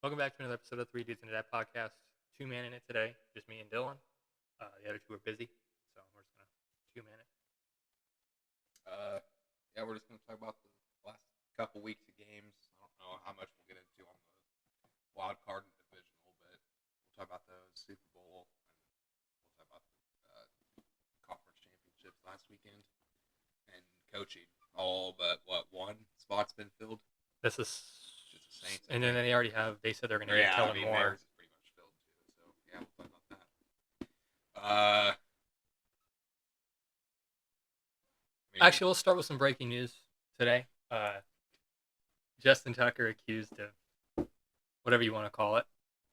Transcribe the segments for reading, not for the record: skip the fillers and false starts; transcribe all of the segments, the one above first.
Welcome back to another episode of Three Dudes in a Dad podcast. Two man in it today, just me and Dylan. The other two are busy, so we're just gonna two-man it. We're just going to talk about the last couple weeks of games. I don't know how much we'll get into on the wild card and divisional, but we'll talk about those Super Bowl and we'll talk about the conference championships last weekend and coaching. All but one spot's been filled. This is Just the Saints, and then they already have. They said they're gonna get Kellen Moore. Bears is pretty much filled too. So yeah, we'll talk about that. Actually, we'll start with some breaking news today. Justin Tucker accused of whatever you want to call it,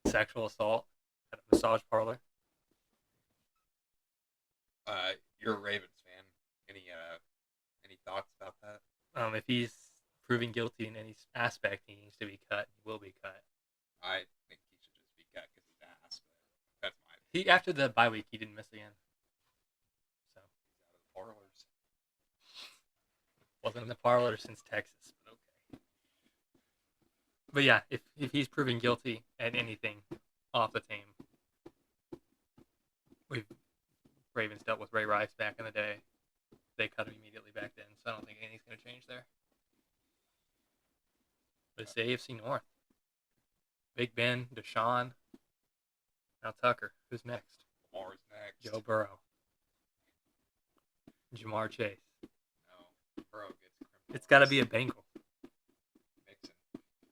sexual assault at a massage parlor. You're a Ravens fan. Any thoughts about that? If he's proven guilty in any aspect, he needs to be cut. He will be cut. I think he should just be cut because he's ass. But that's my He after the bye week, he didn't miss again. So he's out of the parlors. Wasn't in the parlor since Texas, but okay. But yeah, if he's proven guilty at anything off the team, Ravens dealt with Ray Rice back in the day. They cut him immediately back then, so I don't think anything's going to change there. But it's the AFC North. Big Ben, Deshaun, now Tucker. Who's next? Lamar's next. Joe Burrow. Jamar Chase. No, Burrow gets criminal. It's got to be a Bengal. Mixon.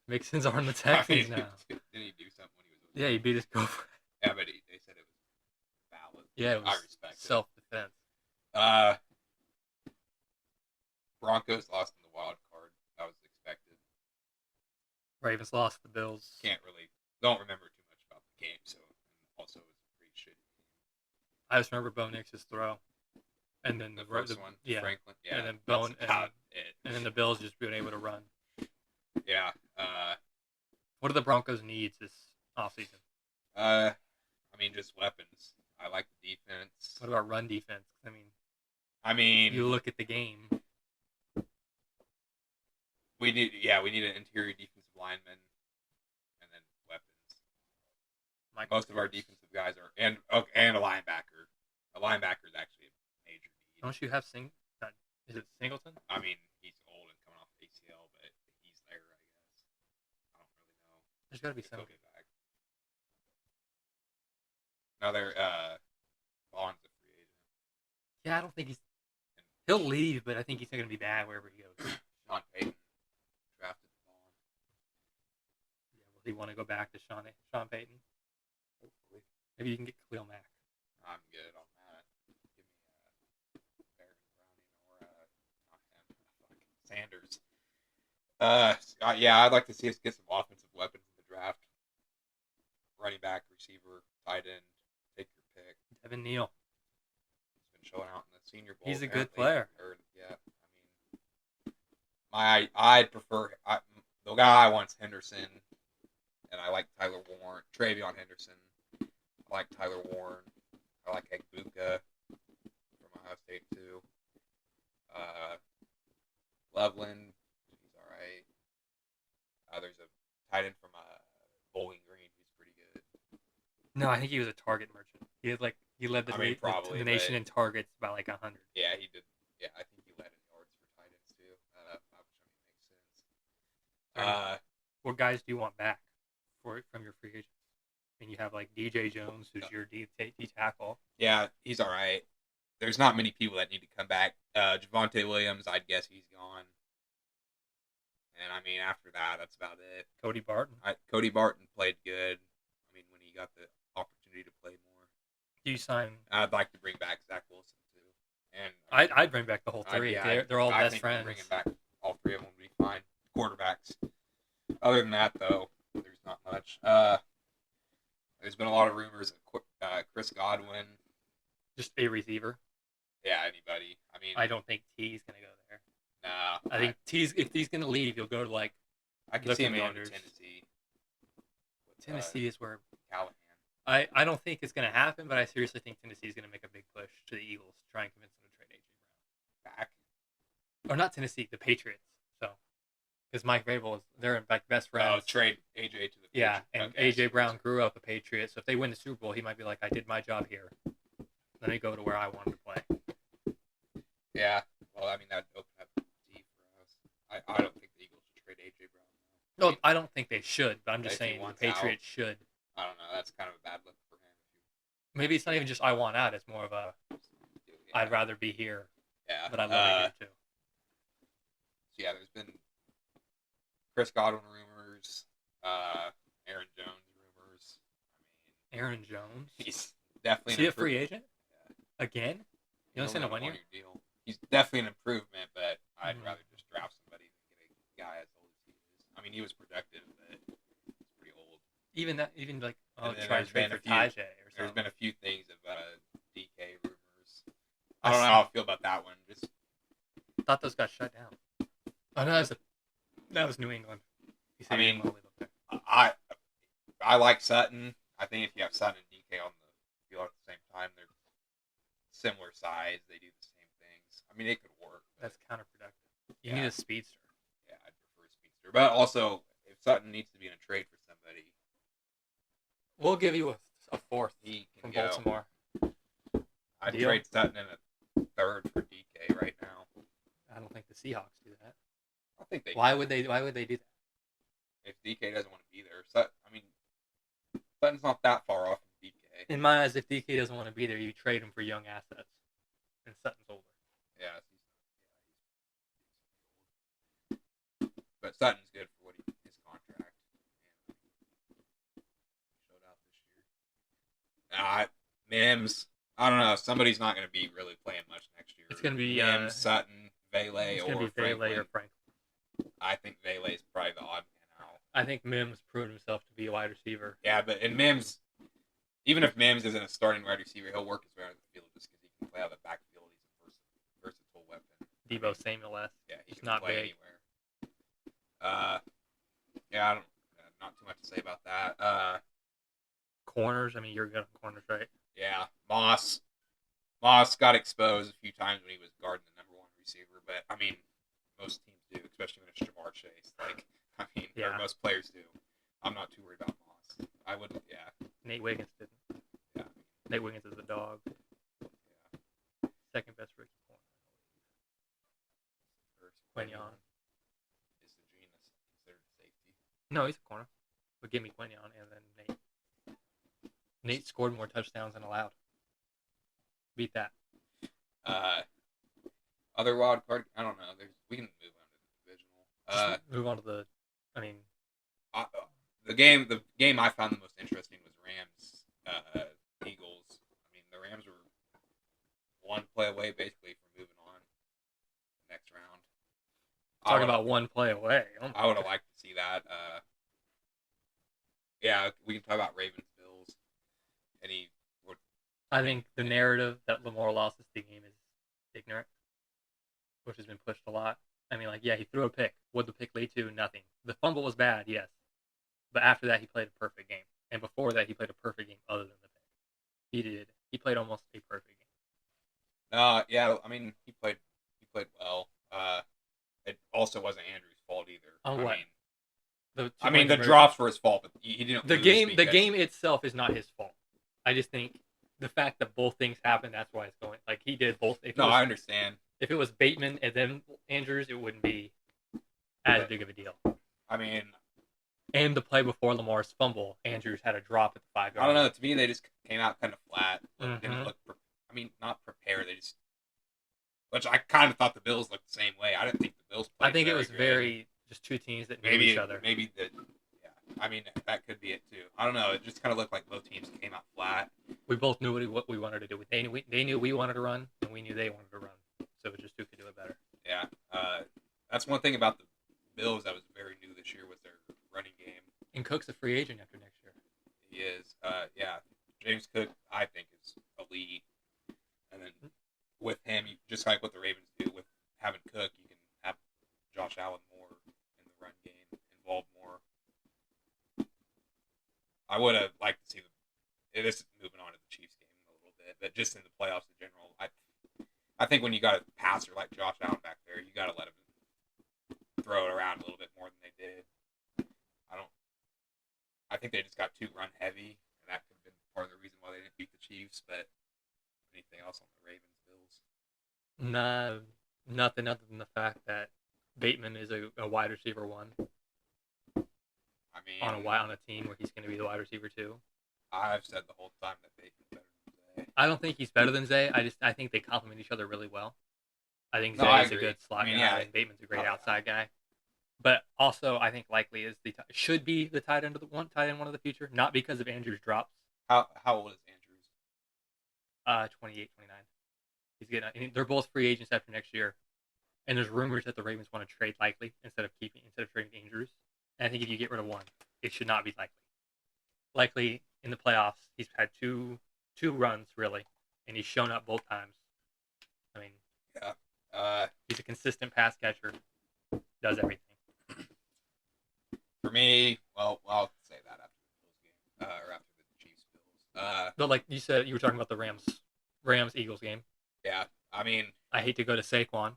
Mixon's on the Texans now. Didn't he do something when he was? Yeah, he beat his girlfriend. Yeah, but they said it was valid. Yeah, it was I respect self-defense. it. Broncos lost in the wild card. That was expected. Ravens lost to the Bills. Don't remember too much about the game. So, and also it was a pretty shitty game. I just remember Bo Nix's throw, and then The first one, yeah, Franklin. Yeah, and then that's about it. and then the Bills just being able to run. Yeah. What do the Broncos need this offseason? I mean, just weapons. I like the defense. What about run defense? I mean, You look at the game. we need an interior defensive lineman, and then weapons. Most of our defensive guys are, and a linebacker. A linebacker is actually a major need. Don't you have is it Singleton? I mean, he's old and coming off ACL, but he's there, I guess. I don't really know. There's got to be If he'll something. get back. Another Bond's a free agent. Yeah, I don't think he'll leave, but I think he's not going to be bad wherever he goes. Sean Payton drafted Bond. Yeah, will he want to go back to Sean Payton? Hopefully. Maybe you can get Khalil Mack. I'm good on that. Give me Barry Browning or not him, Sanders. I'd like to see us get some offensive weapons in the draft. Running back, receiver, tight end. Take your pick. Devin Neal. He's been showing out in the Senior Bowl. He's a good apparently. player. I'd prefer the guy I want's Henderson, and I like Tyler Warren, Travion Henderson. I like Tyler Warren. I like Egbuka from Ohio State too. Loveland, he's all right. There's a tight end from Bowling Green who's pretty good. No, I think he was a target merchant. He led the nation in targets by like 100. Yeah, he did. Yeah, I think he led in yards for tight ends too. Which makes sense. What guys do you want back from your free agents? I mean, you have like DJ Jones, who's your D tackle. Yeah, he's all right. There's not many people that need to come back. Javonte Williams, I'd guess he's gone. And I mean, after that, that's about it. Cody Barton. Cody Barton played good. I mean, when he got the opportunity to play more. Do you sign? I'd like to bring back Zach Wilson too. And I'd bring back the whole three. They're all best friends. Bringing back all three of them would be fine. Quarterbacks. Other than that, though, there's not much. There's been a lot of rumors of Chris Godwin. Just a receiver. Yeah, anybody. I mean, I don't think T's gonna go there. Nah. I think if T's gonna leave, he'll go to like I can the see him going to Commanders. Tennessee. Tennessee is where Callahan. I don't think it's gonna happen, but I seriously think Tennessee is gonna make a big push to the Eagles to try and convince them to trade AJ Brown. Back. Or not Tennessee, the Patriots. So because Mike Vrabel is they're like best Oh, friends. trade AJ to the Yeah, Patriots. and Okay, AJ Brown grew up a Patriot, so if they win the Super Bowl, he might be like, I did my job here. Let me go to where I wanted to play. Yeah. Well, I mean that'd open up D for us. I don't think the Eagles should trade AJ Brown. No, I mean, I don't think they should, but I'm just if he saying the wants Patriots should. I don't know. That's kind of a bad look for him. Maybe it's not even just I want out. It's more of a I'd rather be here, Yeah. but I love it here too. So yeah, there's been Chris Godwin rumors, Aaron Jones rumors. I mean, Aaron Jones. he's definitely Is he a free agent? Yeah. Again? You don't send a 1 year? Deal. He's definitely an improvement, but I'd Mhm. rather just draft somebody than get a guy as old as he is. I mean, he was productive, but he's pretty old. Even like And then try and there's trade been for a few- Tajay or something. There's been a few things of DK rumors. I don't know how I feel about that one. Just thought those got shut down. Oh no, that was New England. He said I he didn't mean, want to live up there. I like Sutton. I think if you have Sutton and DK on the field at the same time, they're similar size. They do the same things. I mean, it could work. That's counterproductive. You Yeah. need a speedster. Yeah, I'd prefer a speedster. But also, if Sutton needs to be in a trade for somebody, We'll give you a fourth he can from go. Baltimore. I'd Deal? trade Sutton in a third for DK right now. I don't think the Seahawks do that. I think they. Why would they do that? If DK doesn't want to be there, Sutton's not that far off from DK. In my eyes, if DK doesn't want to be there, you trade him for young assets. And Sutton's older. Yeah, but Sutton's good for his contract. Showed out this year. Mims. I don't know. Somebody's not going to be really playing much next year. It's going to be Mims, Sutton, Vele, it's going to be Franklin. Vele or Franklin. I think Vele is probably the odd man out. I think Mims proved himself to be a wide receiver. Yeah, but in Mims, even if Mims isn't a starting wide receiver, he'll work his way out of the field just because he can play out of the backfield. He's a versatile weapon. Debo Samuel-esque. Yeah, he's not play big. anywhere. Yeah, not too much to say about that. Corners. I mean, you're good on corners, right? Yeah, Moss got exposed a few times when he was guarding the number one receiver, but I mean, most teams do, especially when it's Jamar Chase. Or most players do. I'm not too worried about Moss. I would, yeah. Nate Wiggins didn't. Yeah. Nate Wiggins is a dog. Yeah. Second best rookie corner. Quinion. Is the Gene considered a safety? No, he's a corner. But give me Quinion and then Nate. Nate scored more touchdowns than allowed. Beat that. Other wild card. I don't know. We can move on to the divisional. Move on to the. I mean, the game I found the most interesting was Rams Eagles. I mean, the Rams were one play away basically from moving on the next round. Talk about one play away. I would have liked to see that. Yeah, we can talk about Ravens Bills. I think the narrative that Lamar lost this game is ignorant, which has been pushed a lot. I mean, yeah, he threw a pick. What the pick lead to? Nothing. The fumble was bad, yes. But after that, he played a perfect game. And before that, he played a perfect game other than the pick. He played almost a perfect game. Yeah, I mean, he played well. It also wasn't Andrew's fault either. On what? The drops were his fault, but he didn't. The game itself is not his fault. I just think the fact that both things happened, that's why it's going. Like, he did both. I understand. If it was Bateman and then Andrews, it wouldn't be as big of a deal. I mean, and the play before Lamar's fumble, Andrews had a drop at the 5 yard. I don't know. To me, they just came out kind of flat. Mm-hmm. Didn't look. Not prepared. They just. Which I kind of thought the Bills looked the same way. I didn't think the Bills played. I think it was good. very just two teams that knew each other. Maybe the. Yeah, I mean that could be it too. I don't know. It just kind of looked like both teams came out flat. We both knew what we wanted to do. They knew we wanted to run, and we knew they wanted to run. So it was just who could do it better. Yeah, that's one thing about the Bills that was very new this year was their running game. And Cook's a free agent after next year. He is. Yeah, James Cook I think is elite, and then with him, just like what the Ravens do with having Cook, you can have Josh Allen more in the run game, involved more. I would have liked to see this is moving on to the Chiefs game a little bit, but just in the playoffs in general, I think when you got a passer like Josh Allen back there, you got to let him throw it around a little bit more than they did. I don't. I think they just got too run heavy, and that could have been part of the reason why they didn't beat the Chiefs. But anything else on the Ravens, Bills? Nah, nothing other than the fact that Bateman is a wide receiver one I on mean, on a team where he's going to be the wide receiver two. I've said the whole time that Bateman's better than Zay. I don't think he's better than Zay. I think they complement each other really well. I think No, Zay I is a agree. good slot I mean, guy, yeah. and Bateman's a great Oh, yeah. outside guy. But also, I think likely is should be the tight end of the future, not because of Andrews' drops. How old is Andrews? 28, 29. He's getting. They're both free agents after next year, and there's rumors that the Ravens want to trade likely instead of trading Andrews. And I think if you get rid of one, it should not be likely. Likely in the playoffs, he's had two runs really, and he's shown up both times. I mean, Yeah. he's a consistent pass catcher, does everything. For me, well, I'll say that after the Bills game, or after the Chiefs Bills. But like you said, you were talking about the Rams Eagles game. Yeah. I mean, I hate to go to Saquon,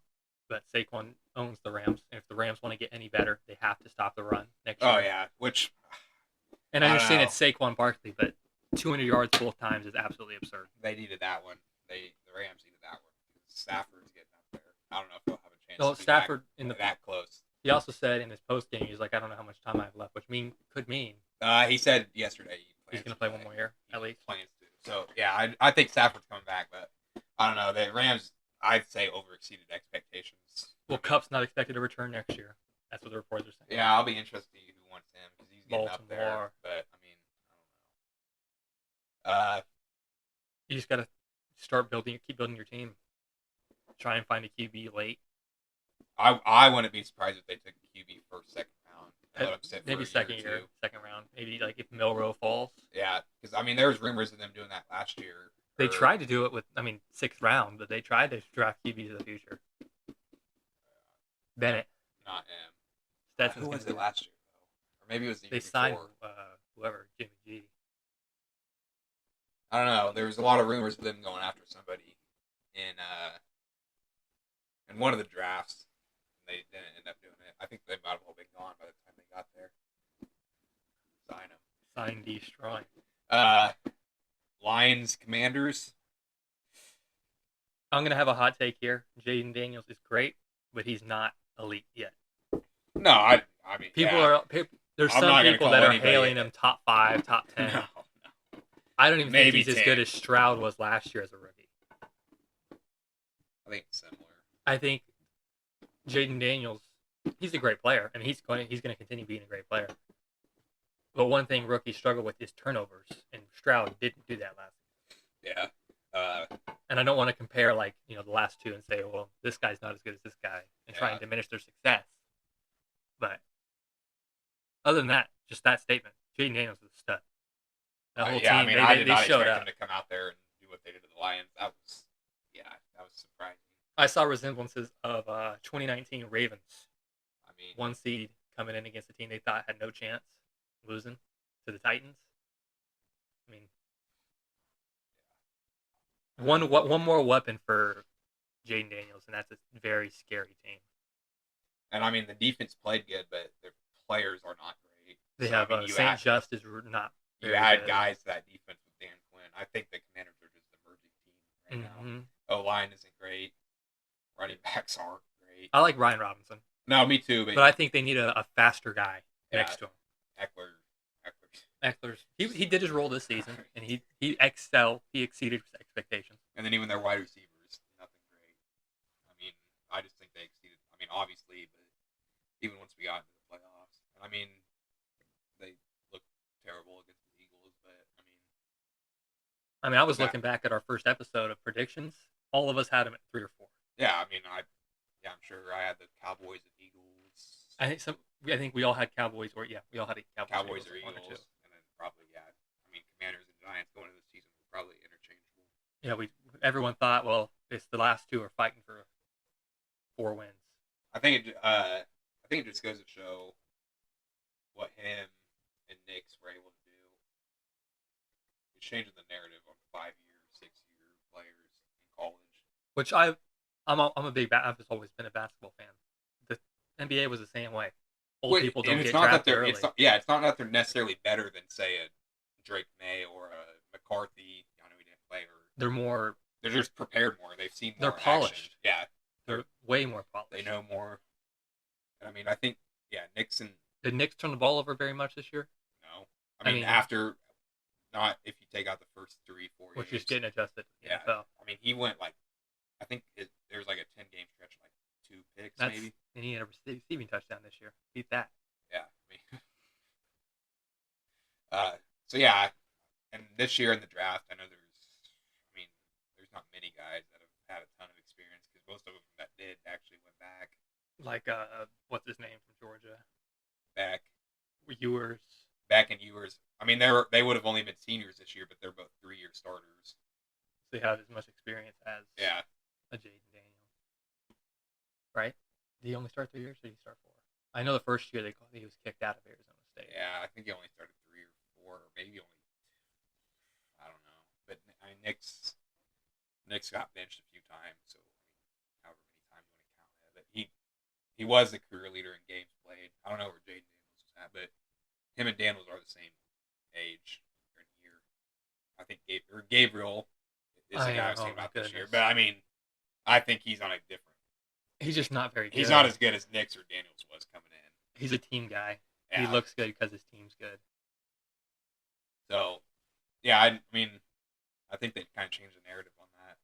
but Saquon owns the Rams, and if the Rams want to get any better, they have to stop the run next year. oh yeah, which And I I don't understand know. it's Saquon Barkley, but 200 yards both times is absolutely absurd. They needed that one. The Rams needed that one. Stafford's getting up there. I don't know if he'll have a chance. Well, to be Stafford that close. He also said in his post game, he's like, I don't know how much time I have left, which could mean He said yesterday he's going to play one more year at least. Plans to. So yeah, I think Stafford's coming back, but I don't know. The Rams, I'd say, overexceeded expectations. Well, Kupp's not expected to return next year. That's what the reports are saying. Yeah, I'll be interested to see who wants him because he's getting up there. Baltimore. But I mean, I don't know. You just got to keep building your team. Try and find a QB late. I wouldn't be surprised if they took QB first, second round. Let him sit for Maybe second round. Maybe like if Milroe falls. Yeah, because I mean, there was rumors of them doing that last year. They tried to do it with, sixth round, but they tried to draft QBs of the future. Bennett. Not him. Stetson's Who was it last year, though? Or maybe it was the year They signed before. whoever, Jimmy G. I don't know. There was a lot of rumors of them going after somebody in one of the drafts. They didn't end up doing it. I think they might have all been gone by the time they got there. Sign them. Sign destroy. Lions, Commanders. I'm gonna have a hot take here. Jaden Daniels is great, but he's not elite yet. No, I mean There's I'm some not gonna people call that are anybody hailing him top 5, top 10. No. I don't even Maybe think he's 10. as good as Stroud was last year as a rookie. I think it's similar. I think Jaden Daniels, he's a great player, and he's going to continue being a great player. But one thing rookies struggle with is turnovers, and Stroud didn't do that last year. Yeah. And I don't want to compare the last two and say, well, this guy's not as good as this guy, and try and diminish their success. But other than that, just that statement, Jaden Daniels is a stud. That whole team, I mean, I did not showed expect up. them to come out there and do what they did to the Lions. That was surprising. I saw resemblances of 2019 Ravens. I mean, One seed coming in against a team they thought had no chance losing to the Titans. I mean, one more weapon for Jaden Daniels, and that's a very scary team. and I mean the defense played good, but their players are not great. They have St. Just is not. You add guys to that defense with Dan Quinn. I think the Commanders are just an emerging team right now. O-line isn't great. Running backs aren't great. I like Ryan Robinson. No, me too. But I think they need a faster guy next to him. Eckler's he did his role this season, and he excelled. He exceeded his expectations. And then even their wide receivers, nothing great. I mean, I just think they exceeded. I mean, obviously, but even once we got into the playoffs, I mean, they looked terrible against the Eagles. But I was looking back at our first episode of predictions. All of us had them at 3 or 4. Yeah, I mean, I'm sure I had the Cowboys and Eagles. I think we all had Cowboys, we all had Cowboys or Eagles, Eagles, and then probably I mean, Commanders and Giants going into the season were probably interchangeable. Yeah, everyone thought, well, it's the last two are fighting for 4 wins. I think it just goes to show what him and Knicks were able to do. It's changing the narrative on 5-year, 6-year players in college. Which I've always been a basketball fan. NBA was the same way. Old Wait, people and don't it's get not that drafted they're early. it's not that they're necessarily better than say a Drake May or a McCarthy. I know he didn't play, or They're more. they're just prepared more. They've seen They're more action. polished. Yeah, They're way more they polished. know more. I mean, I think Nixon. Did Knicks turn the ball over very much this year? No, I I mean mean, after not if you take out the first 3-4 we're just games. getting adjusted to the Yeah, NFL. I mean he went like I think there was like a 10 game stretch, like 2 picks That's maybe. and he had a receiving touchdown this year. Beat that. Yeah, I mean, so yeah, and this year in the draft, I know there's not many guys that have had a ton of experience because most of them that did actually went Like what's his name from Georgia? back Ewers. back in Ewers. I mean, they would have only been seniors this year, but they're both 3-year starters. They have as much experience as Yeah, a Jaden Daniels, right? Did he only start 3 years, or did he start 4? I know the first year he was kicked out of Arizona State. yeah. I think he only started 3 or 4, or maybe only. I don't know, but I mean, Nick's got benched a few times, so however many times you want to count it. But he was the career leader in games played. I don't know where Jaden Daniels was at, but him and Daniels are the same age or year. I think Gabriel is the guy I was thinking about this year. But I mean, I think he's on a different. He's just not very good. He's not as good as Nix or Daniels was coming in. He's a team guy. Yeah. He looks good because his team's good. So, yeah, I mean, I think they kind of changed the narrative on that.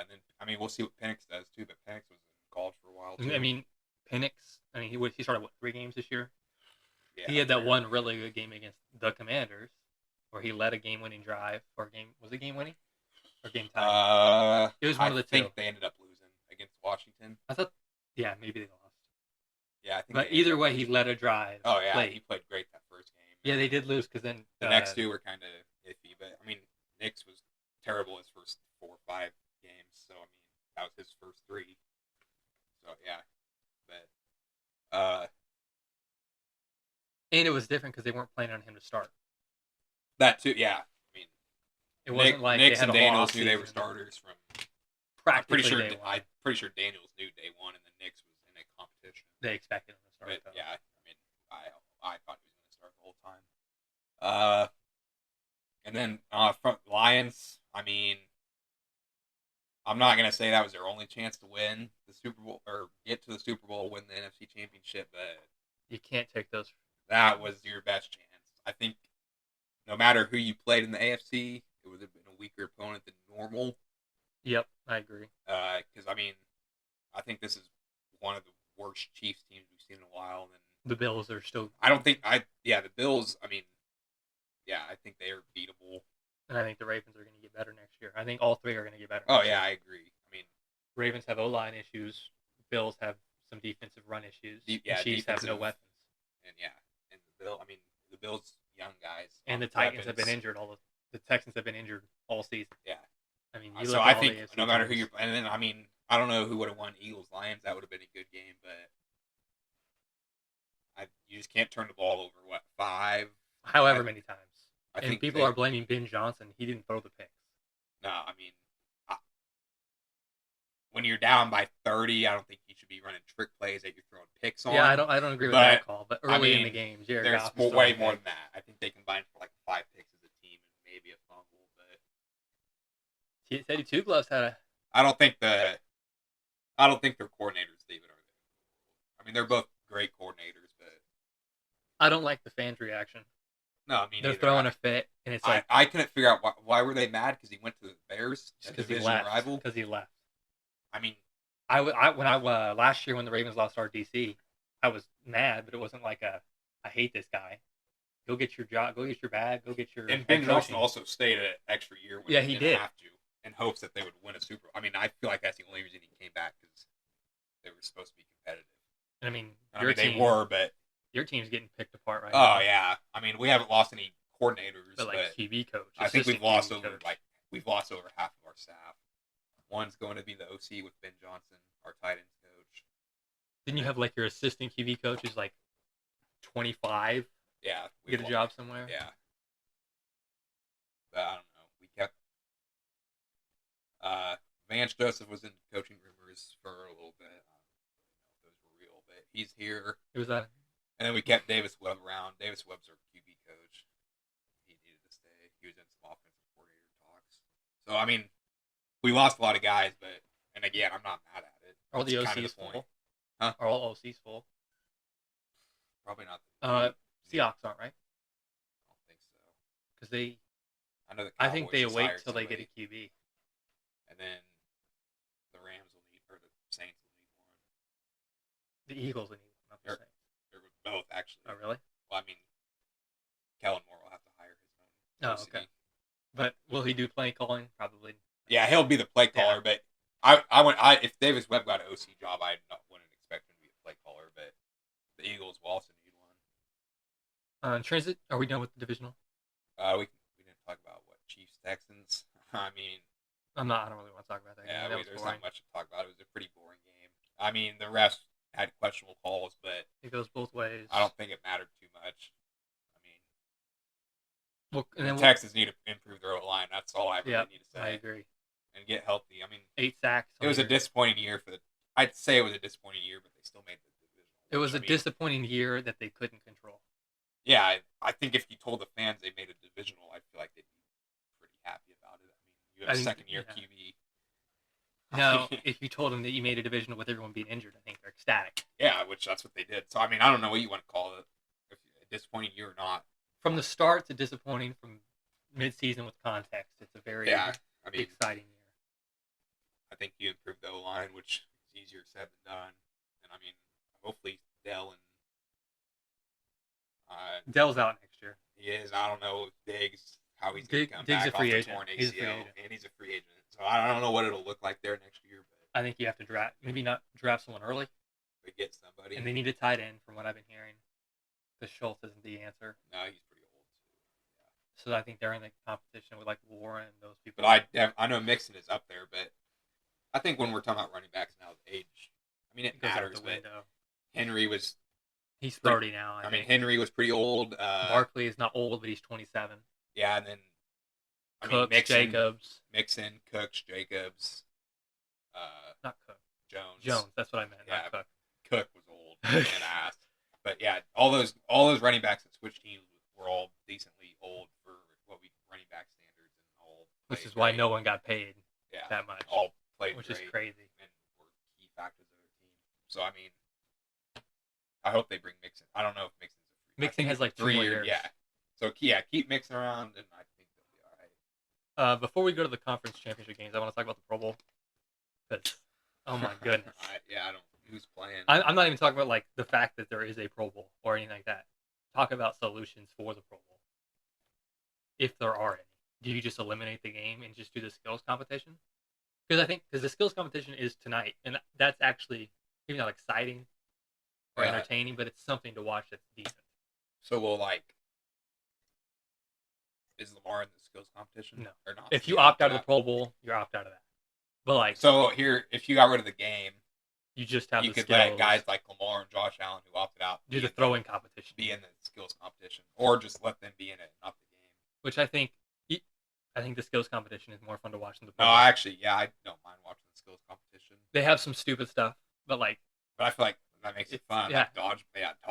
And then, I mean, we'll see what Penix does too. But Penix was in college for a while too. I mean, Penix. I mean, he started 3 games this year. Yeah, he had that one really good game against the Commanders, where he led a game-winning drive, or was it game-winning or game tie? It was one of the two. I think they ended up losing against Washington. I thought, yeah, maybe they lost. Yeah, I think. But either way, he led a drive. Oh yeah, he played great that first game. Yeah, they did lose because then the next 2 were kind of iffy. But I mean, Nix was terrible his first 4 or 5 games. So I mean, that was his first 3. So yeah, but and it was different because they weren't planning on him to start. That too, yeah. I mean, it wasn't like Nix they had and Daniels knew they were starters from. I'm pretty sure Daniels knew day one, and then Nix was in a competition. They expected him to start. But, yeah, I mean, I thought he was going to start the whole time. And then front Lions. I mean, I'm not going to say that was their only chance to win the Super Bowl or get to the Super Bowl, win the NFC Championship, but you can't take those. That was your best chance. I think no matter who you played in the AFC, it would have been a weaker opponent than normal. Yep, I agree. Because I mean, I think this is one of the worst Chiefs teams we've seen in a while. And the Bills are still. I don't think the Bills. I mean, yeah, I think they are beatable. And I think the Ravens are going to get better next year. I think all 3 are going to get better. Oh yeah, I agree. I mean, Ravens have O-line issues. Bills have some defensive run issues. Chiefs have no weapons. And the Bills young guys. And the Titans have been injured. The Texans have been injured all season. Yeah. I mean, so I think no matter who you're, and then I mean, I don't know who would have won Eagles Lions. That would have been a good game, but you just can't turn the ball over. 5? However many times. I and think people are blaming Ben Johnson. He didn't throw the picks. No, I mean, when you're down by 30, I don't think you should be running trick plays that you're throwing picks on. Yeah, I don't agree with that call. But early in the game, Jared there's Goff way more than that. I think they combined for like 5 picks as a team and maybe a fumble. But Teddy Two Gloves had a. I don't think their coordinators, David, are. I mean, they're both great coordinators, but I don't like the fans' reaction. No, I mean they're throwing a fit, and it's like I couldn't figure out why were they mad because he went to the Bears, because he left. Because he left. I mean, last year when the Ravens lost RDC, I was mad, but it wasn't like I hate this guy. Go get your job. Go get your bag. Go get your. And Ben Johnson also stayed an extra year. When he did. Have to, in hopes that they would win a Super Bowl. I mean, I feel like that's the only reason he came back because they were supposed to be competitive. And I mean, they were, but your team's getting picked apart right now. Oh yeah, I mean, we haven't lost any coordinators, but QB coach. I think we've lost over half of our staff. One's going to be the OC with Ben Johnson, our tight ends coach. Didn't you have like your assistant QB coach who's like 25? Yeah, get a job somewhere. Yeah, but I don't know. We kept Vance Joseph was in coaching rumors for a little bit. I don't know if those were real he's here. It was that. And then we kept Davis Webb around. Davis Webb's our QB coach. He needed to stay. He was in some offensive coordinator talks. So I mean, we lost a lot of guys, but and again, I'm not mad at it. Are all the That's kind of OCs the point. full? Huh? Are all OCs full? Probably not. Seahawks aren't, right? I don't think so. Because they, I know the I think they Cowboys just wait hired till they get a somebody, QB. and then the Rams will need, or the Saints will need one. The Eagles will need one. They're both actually. Oh, really? Well, I mean, Kellen Moore will have to hire his own. Oh, OC. okay. But will he do play calling? Probably. Yeah, he'll be the play caller, but if Davis Webb got an OC job, wouldn't expect him to be a play caller, but the Eagles will also need one. Transit. Are we done with the divisional? We didn't talk about what Chiefs Texans. I mean, I don't really want to talk about that. yeah, That there's boring. not much to talk about. It was a pretty boring game. I mean, the refs had questionable calls, but It goes both ways. I don't think it mattered too much. I mean, Well, and then Texans need to improve their O-line. That's all I really need to say. I agree. And get healthy. I mean, 8 sacks. it was a disappointing year for the. I'd say it was a disappointing year, but they still made the division. It was a disappointing year that they couldn't control. Yeah, I think if you told the fans they made a divisional, I feel like they'd be pretty happy about it. I mean, you have a second-year QB. Now, if you told them that you made a divisional with everyone being injured, I think they're ecstatic. Yeah, which that's what they did. So, I mean, I don't know what you want to call it, if a disappointing year or not. From the start to disappointing from mid-season with context, it's a very exciting year. I think you improved the O-line, which is easier said than done. And, I mean, hopefully Dell and Dell's out next year. He is. I don't know Diggs, how he's going to come Diggs back a free off agent. the torn ACL. He's a free agent. And he's a free agent. So I don't know what it'll look like there next year. But I think you have to not draft someone early. But get somebody. And they need a tight end, from what I've been hearing. Because Schultz isn't the answer. No, he's pretty old. Yeah. So I think they're in the competition with, like, Warren and those people. But I know Mixon is up there, but I think when we're talking about running backs now, age, I mean, it matters. But Henry was... He's 30 now. I mean, Henry was pretty old. Barkley is not old, but he's 27. Yeah, and then Cooks, Jacobs. Mixon, Cooks, Jacobs. Not Cook. Jones. That's what I meant. Yeah, not Cook. Cook was old and ass. But yeah, all those running backs that switched teams were all decently old for what we running back standards, and all. Which is why no one got paid that much. All played which great is crazy. and were key factors of their team. So I mean, I hope they bring Mixon. I don't know if Mixon's a free. Mixon has like 3 years. Yeah. So keep Mixon around, and I think they'll be all right. Before we go to the conference championship games, I want to talk about the Pro Bowl. Because, oh my goodness. I don't. Who's playing? I'm not even talking about like the fact that there is a Pro Bowl or anything like that. Talk about solutions for the Pro Bowl, if there are any. Do you just eliminate the game and just do the skills competition? Because the skills competition is tonight, and that's actually maybe not exciting or entertaining, but it's something to watch that's decent. So is Lamar in the skills competition? No. Or not? If you opt out of the Pro Bowl, you're opt out of that. But like, so here, if you got rid of the game, you just have you the could skills. let guys like Lamar and Josh Allen who opted out Do the throwing competition. Be in the skills competition, or just let them be in it, not the game. Which I think the skills competition is more fun to watch than the Pro No, Bowl. actually, I don't mind watching the skills competition. They have some stupid stuff, but I feel like that makes it fun. Yeah. Like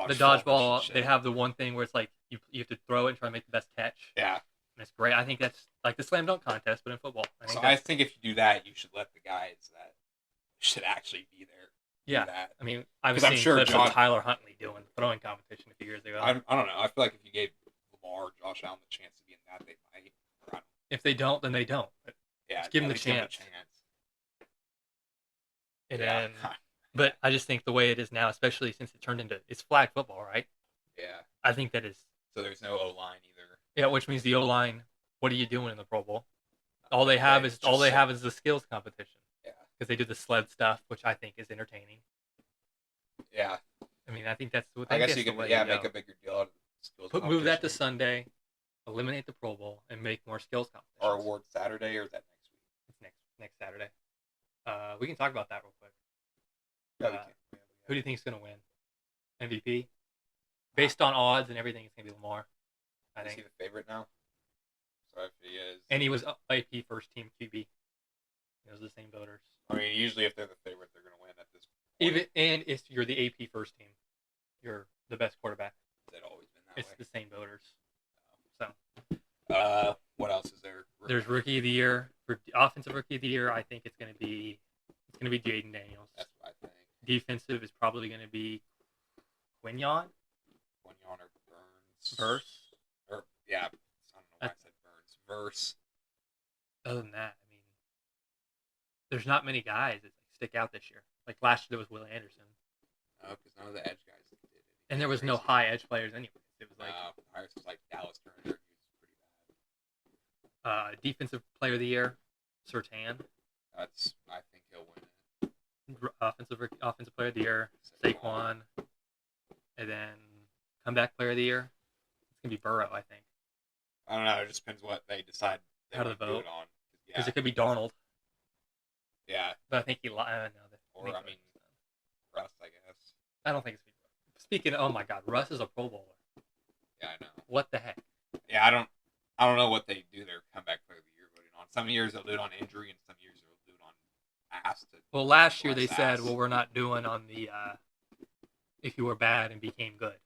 the dodgeball, they have the one thing where it's like you have to throw it and try to make the best catch. Yeah. And it's great. I think that's like the slam dunk contest, but in football. I think if you do that, you should let the guys that should actually be there. Yeah. Do that. I mean, I've seen clips of Tyler Huntley doing throwing competition a few years ago. I don't know. I feel like if you gave Lamar or Josh Allen the chance to be in that, they might. If they don't, then they don't. But just give them the chance. But I just think the way it is now, especially since it turned into it's flag football, right? Yeah. I think that is. So there's no O-line either. Yeah, which means the O-line. What are you doing in the Pro Bowl? All they have is the skills competition. Yeah. Because they do the sled stuff, which I think is entertaining. Yeah. I mean, I think that's what. I guess you could make a bigger deal out of the skills competition. Move that to Sunday, eliminate the Pro Bowl, and make more skills competitions. Or award Saturday, or is that next week? It's next Saturday. We can talk about that real quick. Who do you think is going to win? MVP? Based on odds and everything, it's going to be Lamar. I think. Is he the favorite now? So if he is. And he was IP first team QB. It was the same voters. I mean, usually if they're the favorite, they're going to win at this point. Even and if you're the AP first team, you're the best quarterback. It's always been that It's way. the same voters. So What else is there? there's rookie of the year for offensive rookie of the year. I think it's gonna be Jaden Daniels. That's what I think. Defensive is probably gonna be Quinyon. Quinyon or Burns. Verse. Or yeah, I don't know why I said Burns. Verse. Other than that, I mean, there's not many guys that stick out this year. Like last year, there was Will Anderson. No, because none of the edge guys did anything. And there was no high edge players anyways. It was like Harris was like Dallas Turner. He was pretty defensive player of the year, Surtain. bad. I think he'll win it. Offensive player of the year, Saquon. And then comeback player of the year, it's gonna be Burrow, I think. I don't know. It just depends what they decide they How to want to do vote. it on. Because it could be Darnold, Yeah. but I think he lied. Or I mean, Russ, I guess. I don't think it's. Speaking. Oh my God, Russ is a Pro Bowler. Yeah, I know. What the heck? Yeah, I don't know what they do their comeback player of the year voting on. Some years they'll do it on injury, and some years they'll do it on ass. Well, last year they less said, ass. well, we're not doing on the if you were bad and became good.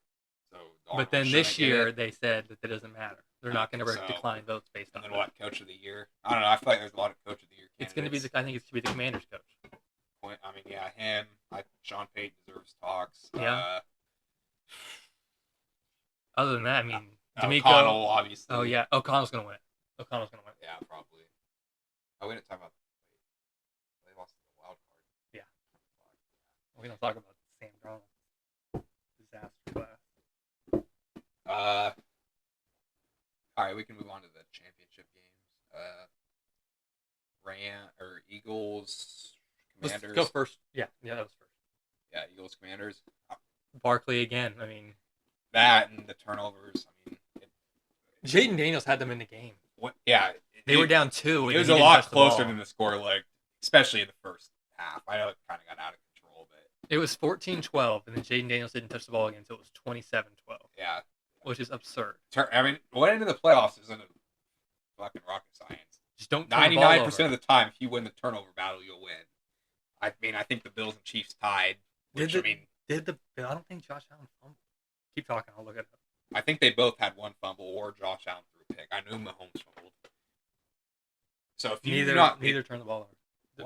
So But then this year they said that doesn't matter. They're not going to So- decline votes based on And then that. what? Coach of the year? I don't know. I feel like there's a lot of coach of the year candidates. It's going to be I think it's going to be the Commanders coach. I mean, yeah, him. Sean Payton deserves talks. Yeah. Other than that, I mean, D'Amico. O'Connell, obviously. Oh yeah, O'Connell's going to win it. O'Connell's going to win it. Yeah, probably. Oh, we didn't talk about. They lost the wild card. Yeah. We don't talk about Sam Darnold. Disaster class. All right, we can move on to the championship games. Eagles, Commanders. Let's go first. Yeah, that was first. Yeah, Eagles, Commanders. Barkley again. I mean, that and the turnovers. I mean, Jaden Daniels had them in the game. Yeah, they were down 2. It was a lot closer than the score, like especially in the first half. I know it kind of got out of control, but it was 14-12, and then Jaden Daniels didn't touch the ball again, so it was 27-12. Yeah, which is absurd. I mean, going into the playoffs isn't a fucking rocket science. Just don't. 99% of the time, if you win the turnover battle, you'll win. I mean, I think the Bills and Chiefs tied. I don't think Josh Allen fumbled. Keep talking. I'll look it up. I think they both had one fumble, or Josh Allen threw a pick. I knew Mahomes fumbled. So if you neither turned the ball over.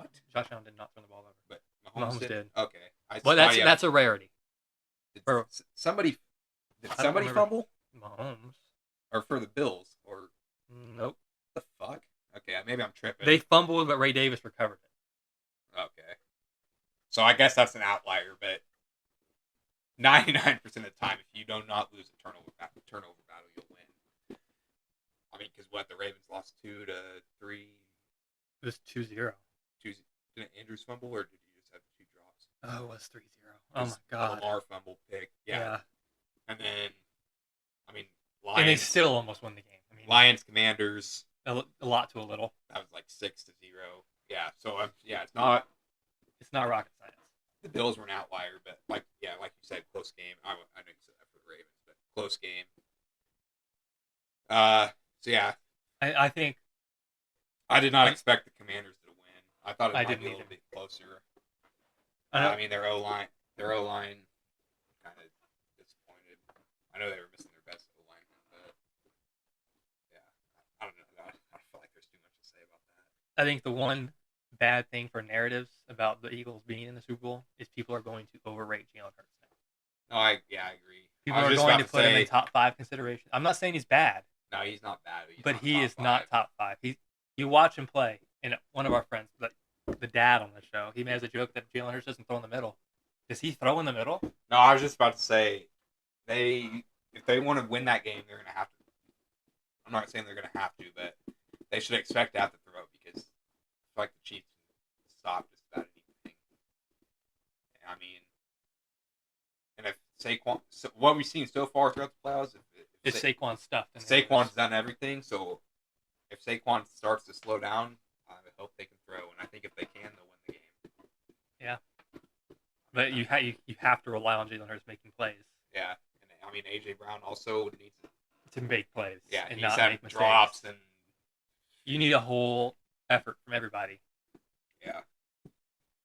What? Josh Allen did not turn the ball over. But Mahomes did. Okay. Well, that's a rarity. Did somebody fumble? Mahomes. Or for the Bills? Or nope. What the fuck? Okay, maybe I'm tripping. They fumbled, but Ray Davis recovered it. Okay. So I guess that's an outlier, but 99% of the time, if you do not lose a turnover battle, you'll win. I mean, because the Ravens lost 2-3. It was 2-0. Did Andrews fumble, or did he just have 2 drops? Oh, it was 3-0. Oh my God. Lamar fumble pick. Yeah. And then, I mean, Lions. And they still almost won the game. I mean, Lions, Commanders. A lot to a little. That was like 6-0. Yeah. So it's not. It's not rocket science. The Bills were an outlier, but like you said, close game. I know you said that for the Ravens, but close game. So yeah, I think I did not expect the Commanders to win. I thought it might be a little bit closer. I mean, their O line kind of disappointed. I know they were missing their best O line, but yeah, I don't know. I don't feel like there's too much to say about that. I think the one bad thing for narratives about the Eagles being in the Super Bowl is people are going to overrate Jalen Hurts now. No, I agree. People are going to put him in top 5 consideration. I'm not saying he's bad. No, he's not bad. But he is not top 5. You watch him play, and one of our friends, the dad on the show, he has a joke that Jalen Hurts doesn't throw in the middle. Does he throw in the middle? No, I was just about to say, if they want to win that game, they're going to have to. I'm not saying they're going to have to, but they should expect to have to throw because I feel like the Chiefs can stop just about anything. I mean, and if Saquon, what we've seen so far throughout the playoffs, it's Saquon's stuff. Saquon's done everything, so if Saquon starts to slow down, I hope they can throw, and I think if they can, they'll win the game. Yeah, but you have to rely on Jalen Hurts making plays. Yeah, and I mean AJ Brown also needs to make plays. Yeah, and not make mistakes. Drops and you need a whole effort from everybody. Yeah,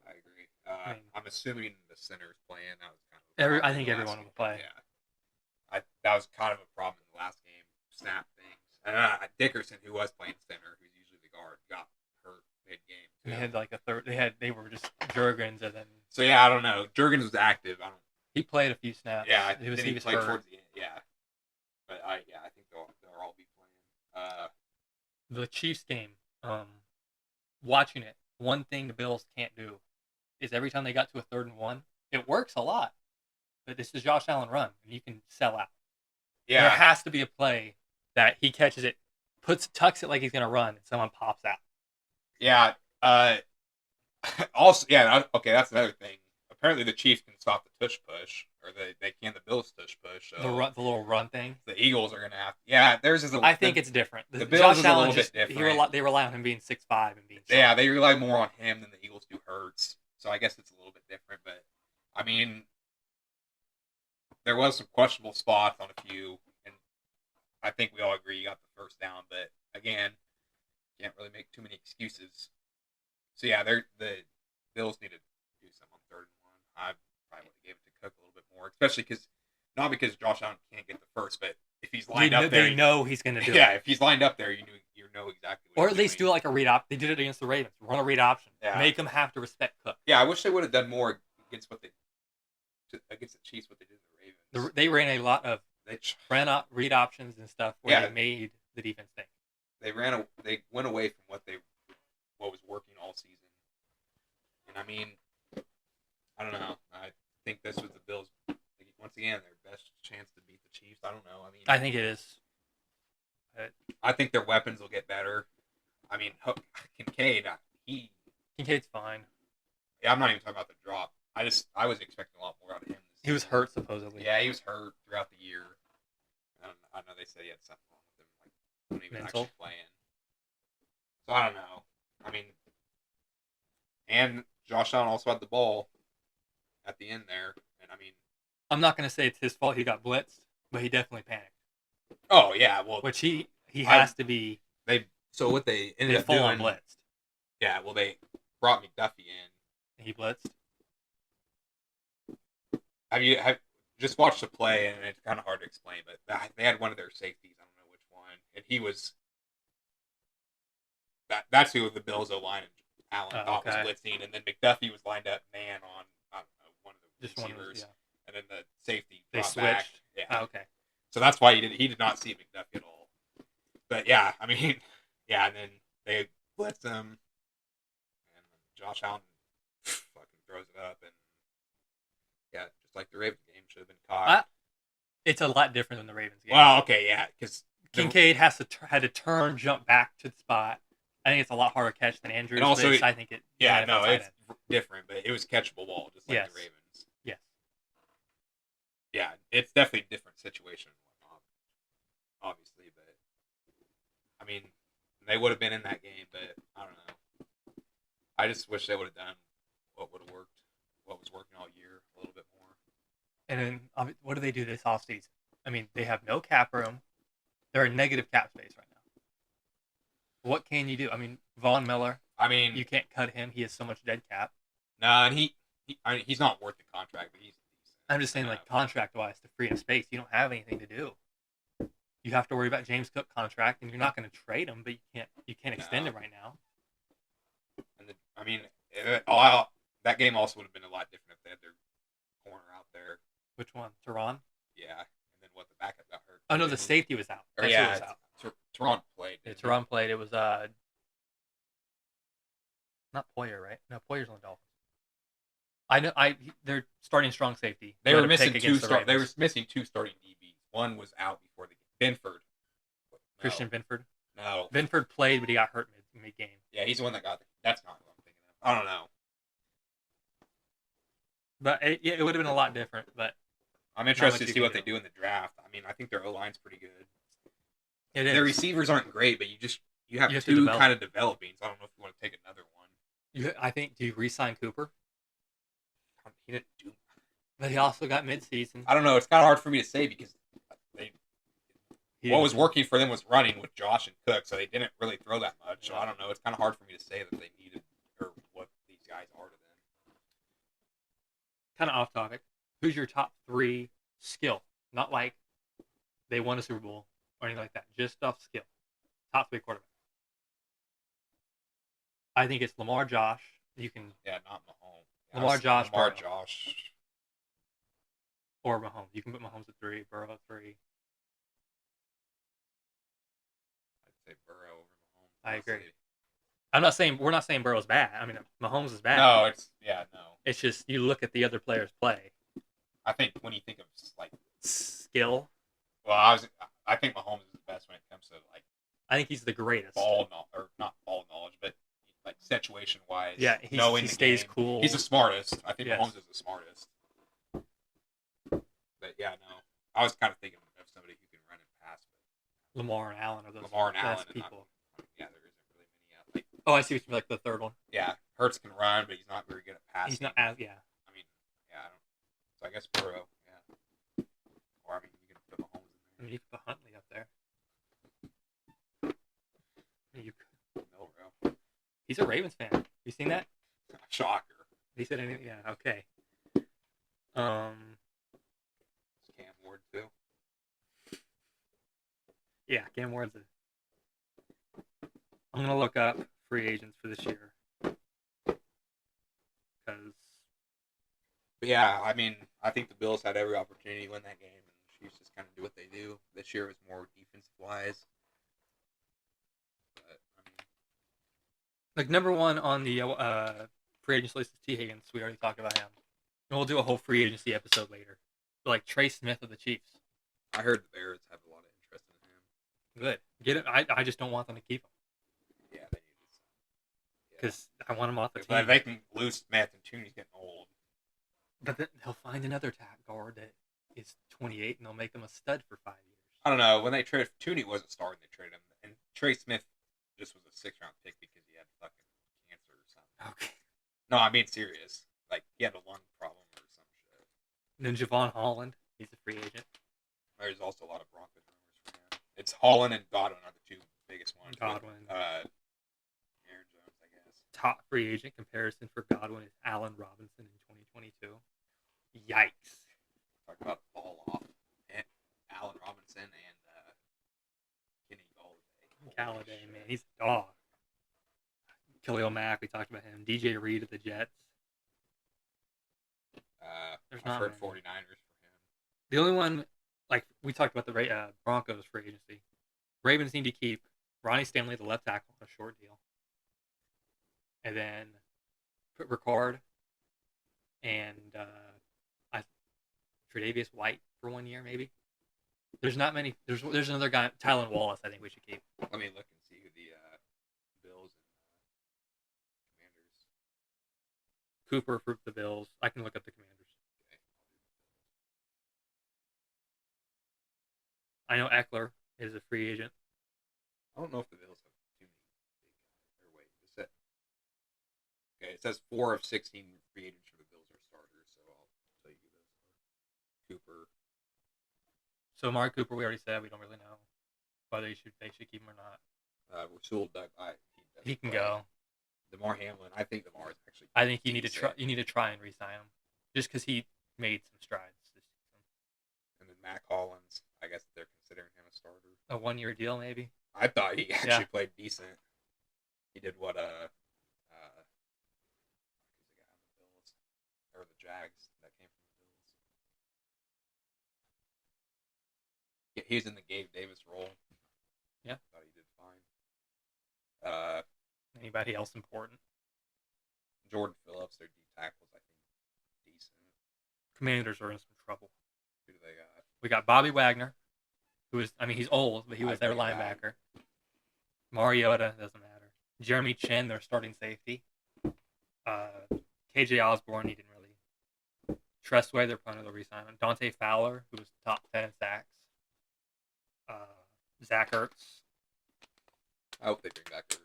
I agree. I mean, I'm assuming the center's playing. That was kind of a problem I in think the everyone last will game. play. Yeah, that was kind of a problem in the last game. Snap things. And Dickerson, who was playing center, who's usually the guard, got hurt mid game too. They had like a third. They were just Jurgens, and then. So yeah, I don't know. Jurgens was active. I don't. He played a few snaps. Yeah, he was played hurt. towards the end. Yeah, but I think they'll all be playing. The Chiefs game. Watching it, one thing the Bills can't do is every time they got to a 3rd and 1, it works a lot. But this is Josh Allen run, and you can sell out. Yeah, there has to be a play that he catches it, tucks it like he's gonna run, and someone pops out. Yeah. Also, yeah. Okay, that's another thing. Apparently, the Chiefs can stop the tush push, or they can the Bills tush push. So the little run thing. The Eagles are gonna have. Yeah, theirs is. I think it's different. The Bills Josh is Allen a little bit different. They rely on him being 6'5" and being. Yeah, they rely more on him than the Eagles do Hurts. So I guess it's a little bit different. But I mean, there was some questionable spots on a few, and I think we all agree you got the first down. But again, can't really make too many excuses. So yeah, the Bills need to do something on 3rd and 1. I probably would have gave it to Cook a little bit more, especially not because Josh Allen can't get the first, but if he's lined up there, they know he's going to do it. Yeah, if he's lined up there, you know exactly what. Or at least do like a read option. They did it against the Ravens. Run a read option. Yeah. Make them have to respect Cook. Yeah, I wish they would have done more against the Chiefs. What they did to the Ravens. They ran a lot of read options and stuff where they made the defense think. They went away from what was working all season. And I mean, I don't know. I think this was the Bills once again their best chance to beat the Chiefs. I don't know. I mean, I think it is. I think their weapons will get better. I mean, Kincaid, Kincaid's fine. Yeah, I'm not even talking about the drop. I was expecting a lot more out of him. He was hurt supposedly. Yeah, he was hurt throughout the year. I know they said he had something wrong with him, like when he was actually playing. So I don't know. I mean, and Josh Allen also had the ball at the end there, and I mean, I'm not going to say it's his fault he got blitzed, but he definitely panicked. Oh yeah, well, which he has to be. So what they ended up full doing, on blitzed. Yeah, well they brought McDuffie in. He blitzed. Have just watched the play, and it's kind of hard to explain, but they had one of their safeties. I don't know which one, and he was. That's who the Bills O-line and Allen thought was blitzing, and then McDuffie was lined up man on I don't know, one of the receivers, and then the safety switched. Back. Yeah. Oh, okay. So that's why he did not see McDuffie at all. But yeah, I mean, yeah, and then they blitz him, and Josh Allen fucking throws it up, and yeah, just like the Ravens game should have been caught. It's a lot different than the Ravens game. Well, okay, yeah, because Kincaid had to turn, jump back to the spot. I think it's a lot harder to catch than Andrews. And also, I think it. Yeah, no, it's different, but it was catchable ball, just like the Ravens. Yes. Yeah, it's definitely a different situation, obviously, but I mean, they would have been in that game, but I don't know. I just wish they would have done what would have worked, what was working all year, a little bit more. And then, what do they do this offseason? I mean, they have no cap room. They're in negative cap space right now. What can you do? I mean, Von Miller. I mean, you can't cut him. He has so much dead cap. No, and he's not worth the contract, but he's I'm just saying, like, contract-wise, to free up space, you don't have anything to do. You have to worry about James Cook contract, and you're not going to trade him, but you can't extend it right now. And that game also would have been a lot different if they had their corner out there. Which one? Tehran? Yeah, and then the backup got hurt. Oh no, the safety was out. Was out. Tehran played. Yeah, Tehran played. It was not Poyer, right? No, Poyer's on the Dolphins. I know. They're starting strong safety. They were missing two starting DBs. One was out before the game. Binford. Christian Binford. No. Binford played, but he got hurt mid game. Yeah, he's the one that got. That's not what I'm thinking of. I don't know. But it would have been a lot different. But I'm interested to see what they do in the draft. I mean, I think their O-line's pretty good. It is. Their receivers aren't great, but you have two kind of developing. So I don't know if you want to take another one. I think. Do you re-sign Cooper? He didn't do. But he also got mid-season. I don't know. It's kind of hard for me to say because what was working for them was running with Josh and Cook, so they didn't really throw that much. So I don't know. It's kind of hard for me to say that they needed or what these guys are to them. kind of off topic. Who's your top three skill? Not like they won a Super Bowl or anything like that. Just off skill. Top three quarterbacks. I think it's Lamar, Josh. You can Yeah, not Mahomes. Yeah, Lamar, Josh, Lamar, Burrow, Josh. or Mahomes. You can put Mahomes at three, Burrow at three. I'd say Burrow over Mahomes. I agree. Honestly. We're not saying Burrow's bad. I mean, Mahomes is bad. No, no. It's just you look at the other players play. I think when you think of like skill, well, I think Mahomes is the best when it comes to like I think he's the greatest. or not ball knowledge, but like situation wise. Yeah, he stays game. cool. He's the smartest. I think Yes. Mahomes is the smartest. But yeah, no, I was kind of thinking of somebody who can run and pass. But Lamar and Allen are those Lamar and best Allen people. Yeah, there isn't really many athletes. Oh, I see what you mean, like the third one. Yeah, Hurts can run, but he's not very good at passing. He's not as yeah. I mean, yeah, I don't. So I guess Burrow. Yeah. Or I mean, you can put Mahomes in I there. mean, you could put Huntley up there. You could. Milrow. He's a Ravens fan. You seen that? Shocker. He said anything? Yeah. Okay. It's Cam Ward too. Yeah, Cam Ward's I'm gonna look up free agents for this year because But yeah, I mean, I think the Bills had every opportunity to win that game, and the Chiefs just kind of do what they do. This year was more defensive wise. But I mean, like number one on the free agency list is T Higgins. We already talked about him, and we'll do a whole free agency episode later. But like Trey Smith of the Chiefs. I heard the Bears have a lot of interest in him. Good. Get it. I just don't want them to keep him Yeah, they need to. because I want him off the If team. they can lose Matt and Tooney's getting old. But then they'll find another tack guard that is 28, and they'll make him a stud for 5 years. I don't know. When they traded Tooney wasn't starting, they traded him, and Trey Smith just was a 6th-round pick because he had fucking cancer or something. Okay. No, I mean serious. Like he had a lung problem or some shit. And then Javon Holland, he's a free agent. There's also a lot of Broncos rumors for him. It's Holland and Godwin are the two biggest ones. Godwin. Aaron Jones, I guess. Top free agent comparison for Godwin is Allen Robinson in 2022. Yikes. Talk about fall off. And Allen Robinson and Kenny Galladay, man, he's a dog. Khalil Mack, we talked about him. DJ Reed of the Jets. There's not I've heard many. 49ers for him. The only one, like we talked about the Broncos free agency. Ravens need to keep Ronnie Stanley, the left tackle, on a short deal. And then put Ricard and Tre'Davious White for 1 year, maybe. There's not many. There's another guy, Tylan Wallace, I think we should keep. Let me look and see who the Bills and Commanders. Cooper for the Bills. I can look up the Commanders. Okay. I know Eckler is a free agent. I don't know if the Bills have too many big guys. Or wait, is that? Okay, it says 4 of 16 free agents for the Bills are starters, so I'll tell you who those are. Cooper. So Mark Cooper, we already said we don't really know whether they should keep him or not. Rasul Doug. He can go. DeMar Hamlin. I think DeMar is actually. I think you need to try. You need to try and re-sign him, just because he made some strides this season. And then Mac Hollins. I guess they're considering him a starter. A 1 year deal, maybe. I thought he actually played decent. He did what who's the guy on the Bills or the Jags that came from the Bills? Yeah, he's in the Gabe Davis role. Yeah, thought he did fine. Anybody else important? Jordan Phillips, their D tackles, I think, decent. Commanders are in some trouble. Who do they got? We got Bobby Wagner, who is, I mean, he's old, but he was their linebacker. Mariota, doesn't matter. Jeremy Chin, their starting safety. KJ Osborne, he didn't really. Tressway, their punter, they'll resign him. Dante Fowler, who was top 10 in sacks. Zach Ertz. I hope they bring back Ertz.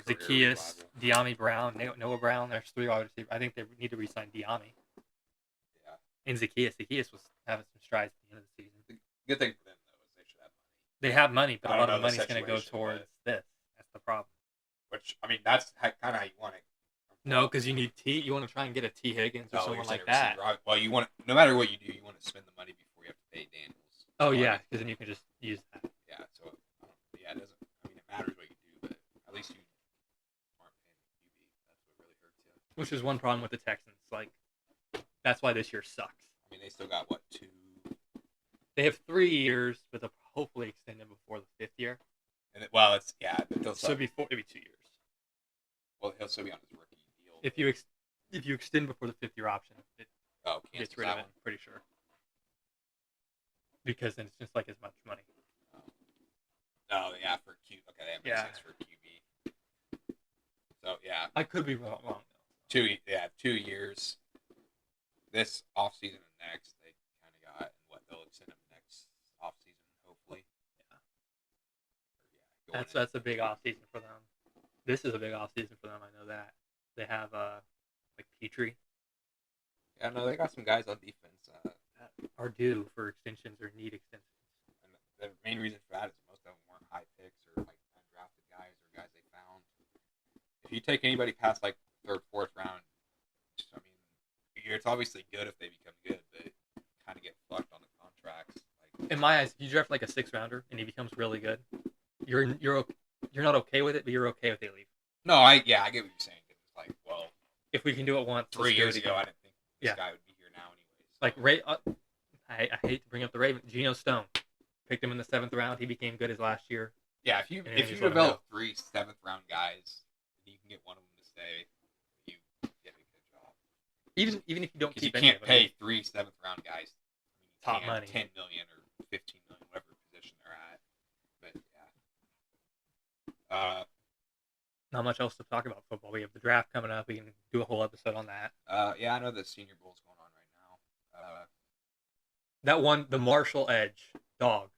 Zacchaeus, De'Ami Brown, Noah Brown. There's 3 wide receivers. I think they need to re-sign De'Ami. Yeah. And Zacchaeus. Zacchaeus was having some strides at the end of the season. The good thing for them, though, is they should have money. They have money, but I a lot don't of know the the money's going to go situation, towards this. That's the problem. Which, I mean, that's kind of how you want it from No, because you need T. You want to try and get a T Higgins or Oh, you're someone saying like a that. receiver. Well, you want no matter what you do, you want to spend the money before you have to pay Daniels. Oh So, yeah, I mean, because then you can just use that. yeah. So yeah, it doesn't. I mean, it matters what you do, but at least you aren't paying the QB. That's what really hurts you. Which is one problem with the Texans. Like that's why this year sucks. I mean, they still got what 2, They have 3 years, but they'll hopefully extend it before the 5th year. and well, it's yeah. But they'll So still, it'll be 2 years. well, he'll still be on his rookie deal. If you extend before the 5th year option, it gets rid of it. one. I'm pretty sure. Because then it's just like as much money. Oh yeah, for Q. Okay, that makes Yeah. sense for QB. So yeah, I could be wrong though. 2 years. This offseason and next, they kind of got, and what they'll extend them next offseason, hopefully. Yeah. That's a big offseason for them. This is a big offseason for them. I know that they have like Petrie Yeah, no, they got some guys on defense. that are due for extensions or need extensions. And the main reason for that is most of them weren't high picks or like undrafted guys or guys they found. If you take anybody past like third, fourth round, I mean, it's obviously good if they become good, but kind of get fucked on the contracts. Like In my eyes, if you draft like a 6 rounder and he becomes really good, you're not okay with it, but you're okay if they leave. no, I get what you're saying. It's like, well, If we can do it once, 3 years ago, I didn't think this Yeah. guy would be here now, anyways. Like Ray, I hate to bring up the Ravens. Geno Stone picked him in the 7th round. He became good his last year. Yeah, if you And then if you just let 'em develop 3 7th-round guys, and you can get one of them to stay, you did a good job. Even if you don't Because you keep any can't of them, pay 3 7th-round guys. I mean, Top money. 10 million or 15 million, whatever position they're at. But yeah, not much else to talk about football. We have the draft coming up. We can do a whole episode on that. yeah, I know the Senior Bowl's going on right now. That one, the Marshall Edge dog.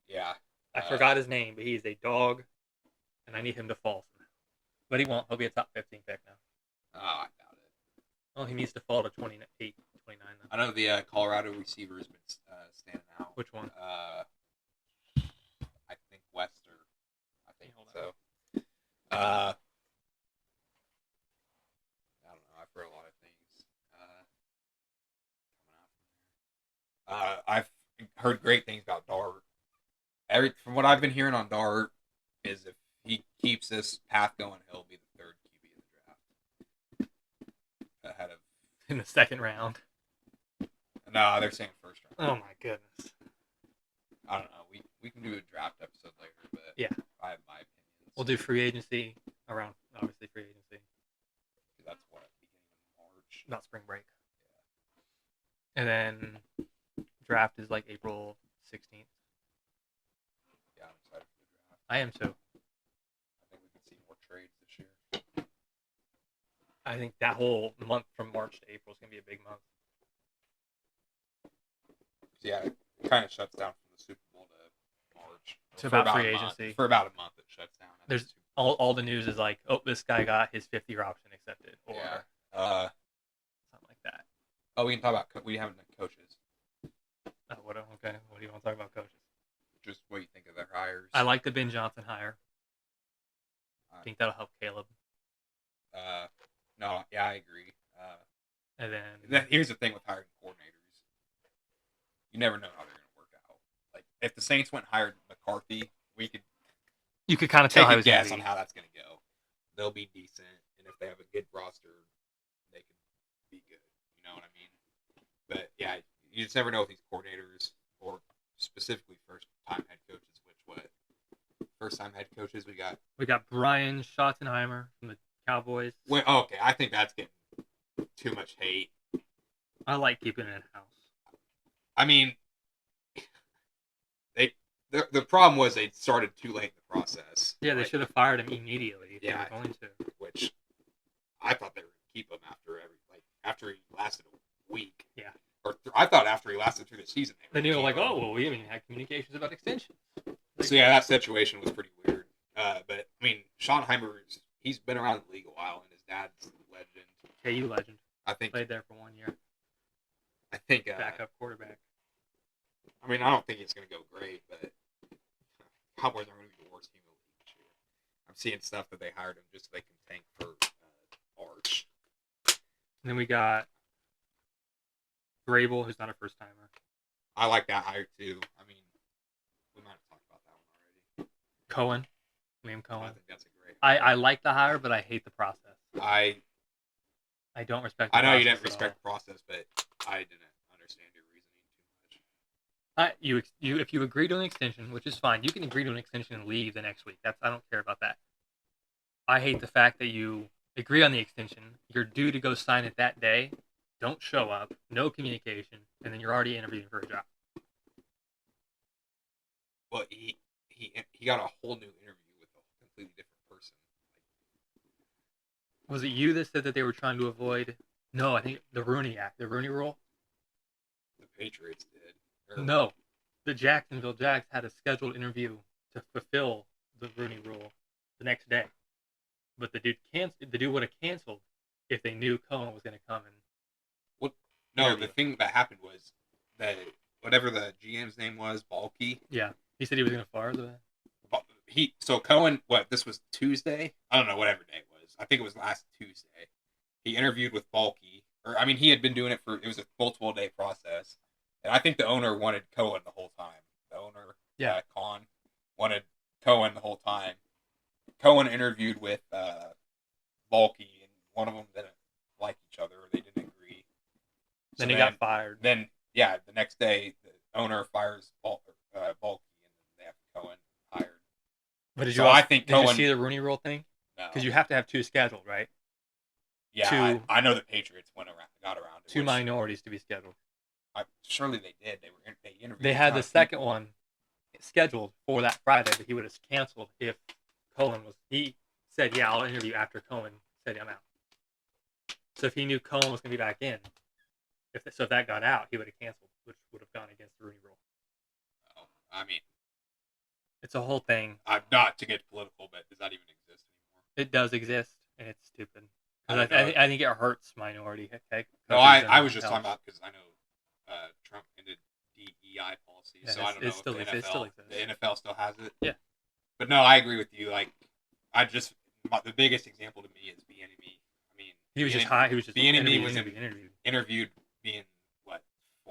Yeah, I forgot his name, but he's a dog, and I need him to fall somehow. But he won't. He'll be a top 15 pick now. Oh, I doubt it. Well, he needs to fall to 28, 29. Then. I know the Colorado receiver has been standing out. Which one? I think Wester. I think Hold on. so. I don't know. I've heard a lot of things coming out from there. I've heard great things about Dart. From what I've been hearing on Dart is if he keeps this path going, he'll be the 3rd QB in the draft, ahead of. In the 2nd round. No, they're saying 1st round. Oh my goodness. I don't know. We can do a draft episode later, but Yeah. I have my opinions. We'll do free agency around, obviously, free agency. That's what beginning of March. About spring break. And then draft is like April 16th. Yeah, I'm excited for the draft. I am too. I think we can see more trades this year. I think that whole month from March to April is going to be a big month. Yeah, it kind of shuts down from the Super Bowl to March. It's For about free a month. agency. For about a month, it shuts down. There's all the news is like, oh, this guy got his 5th-year option accepted, or Yeah. something like that. Oh, we can talk about. We haven't done coaches. Okay, what do you want to talk about coaches? Just what you think of their hires. I like the Ben Johnson hire. I think that'll help Caleb. No, yeah, I agree. And then Here's the thing with hiring coordinators. You never know how they're going to work out. Like, if the Saints went and hired McCarthy, you could kind of take tell how a he's guess going on how that's going to go. They'll be decent, and if they have a good roster, they could be good. You know what I mean? But yeah, you just never know with these coordinators, or specifically first-time head coaches. First-time head coaches we got. We got Brian Schottenheimer from the Cowboys. Okay, I think that's getting too much hate. I like keeping it in-house. I mean, the problem was they started too late in the process. Yeah, they should have fired him immediately if Yeah. they were going to. Which I thought they were going to keep him after he lasted a week. Yeah. I thought after he lasted through the season. Then you were like, oh, well, we haven't even had communications about extensions. So yeah, that situation was pretty weird. But I mean, Schottenheimer, he's been around the league a while, and his dad's a legend. KU legend. I think. Played there for 1 year. I think. Backup quarterback. I mean, I don't think it's going to go great, but Cowboys aren't going to be the worst team in the league this year. I'm seeing stuff that they hired him just so they can tank for Arch. And then we got Grable, who's not a first timer. I like that hire too. I mean, we might have talked about that one already. Cohen, Liam I Cohen. think that's a great I hire. like the hire, but I hate the process. I I don't respect the I know you process didn't at respect the process, but I didn't understand your reasoning too much. If you agree to an extension, which is fine, you can agree to an extension and leave the next week. I don't care about that. I hate the fact that you agree on the extension, you're due to go sign it that day, don't show up, no communication, and then you're already interviewing for a job. Well, he got a whole new interview with a completely different person. Was it you that said that they were trying to avoid? No, I think the Rooney Act, the Rooney Rule. The Patriots did. No, the Jacksonville Jags had a scheduled interview to fulfill the Rooney Rule the next day, but the dude would have canceled if they knew Cohen was going to come and Well, no, interview. the thing that happened was that whatever the GM's name was, Balky. Yeah, he said he was going to fire the. So Cohen, this was Tuesday? I don't know, whatever day it was. I think it was last Tuesday. He interviewed with Balky, or I mean, he had been doing it was a multiple day process, and I think the owner wanted Cohen the whole time. The owner, Yeah, Con, wanted Cohen the whole time. Cohen interviewed with Balky, and one of them didn't like each other, or they didn't agree. then he got fired. Then, yeah, the next day, the owner fires Balky, and then they have Cohen hired. But I think did you Cohen. see the Rooney Rule thing? No. Because you have to have two scheduled, right? Yeah, I know the Patriots got around it. Two minorities to be scheduled. Surely they did. They interviewed. They had the second one scheduled for that Friday, but he would have canceled if Cohen was. He said, "Yeah, I'll interview after Cohen said I'm out." So if he knew Cohen was going to be back in, if that got out, he would have canceled, which would have gone against the Rooney Rule. Oh, I mean, it's a whole thing. I'm not to get political, but does that even exist anymore? It does exist, and it's stupid. I think it hurts minority. No, I was just talking about because I know Trump ended DEI policy, so I don't know if the NFL still has it. Yeah, but no, I agree with you. Like, the biggest example to me is Bieniemy. I mean, he was just high. He was just Bieniemy was interviewed being 4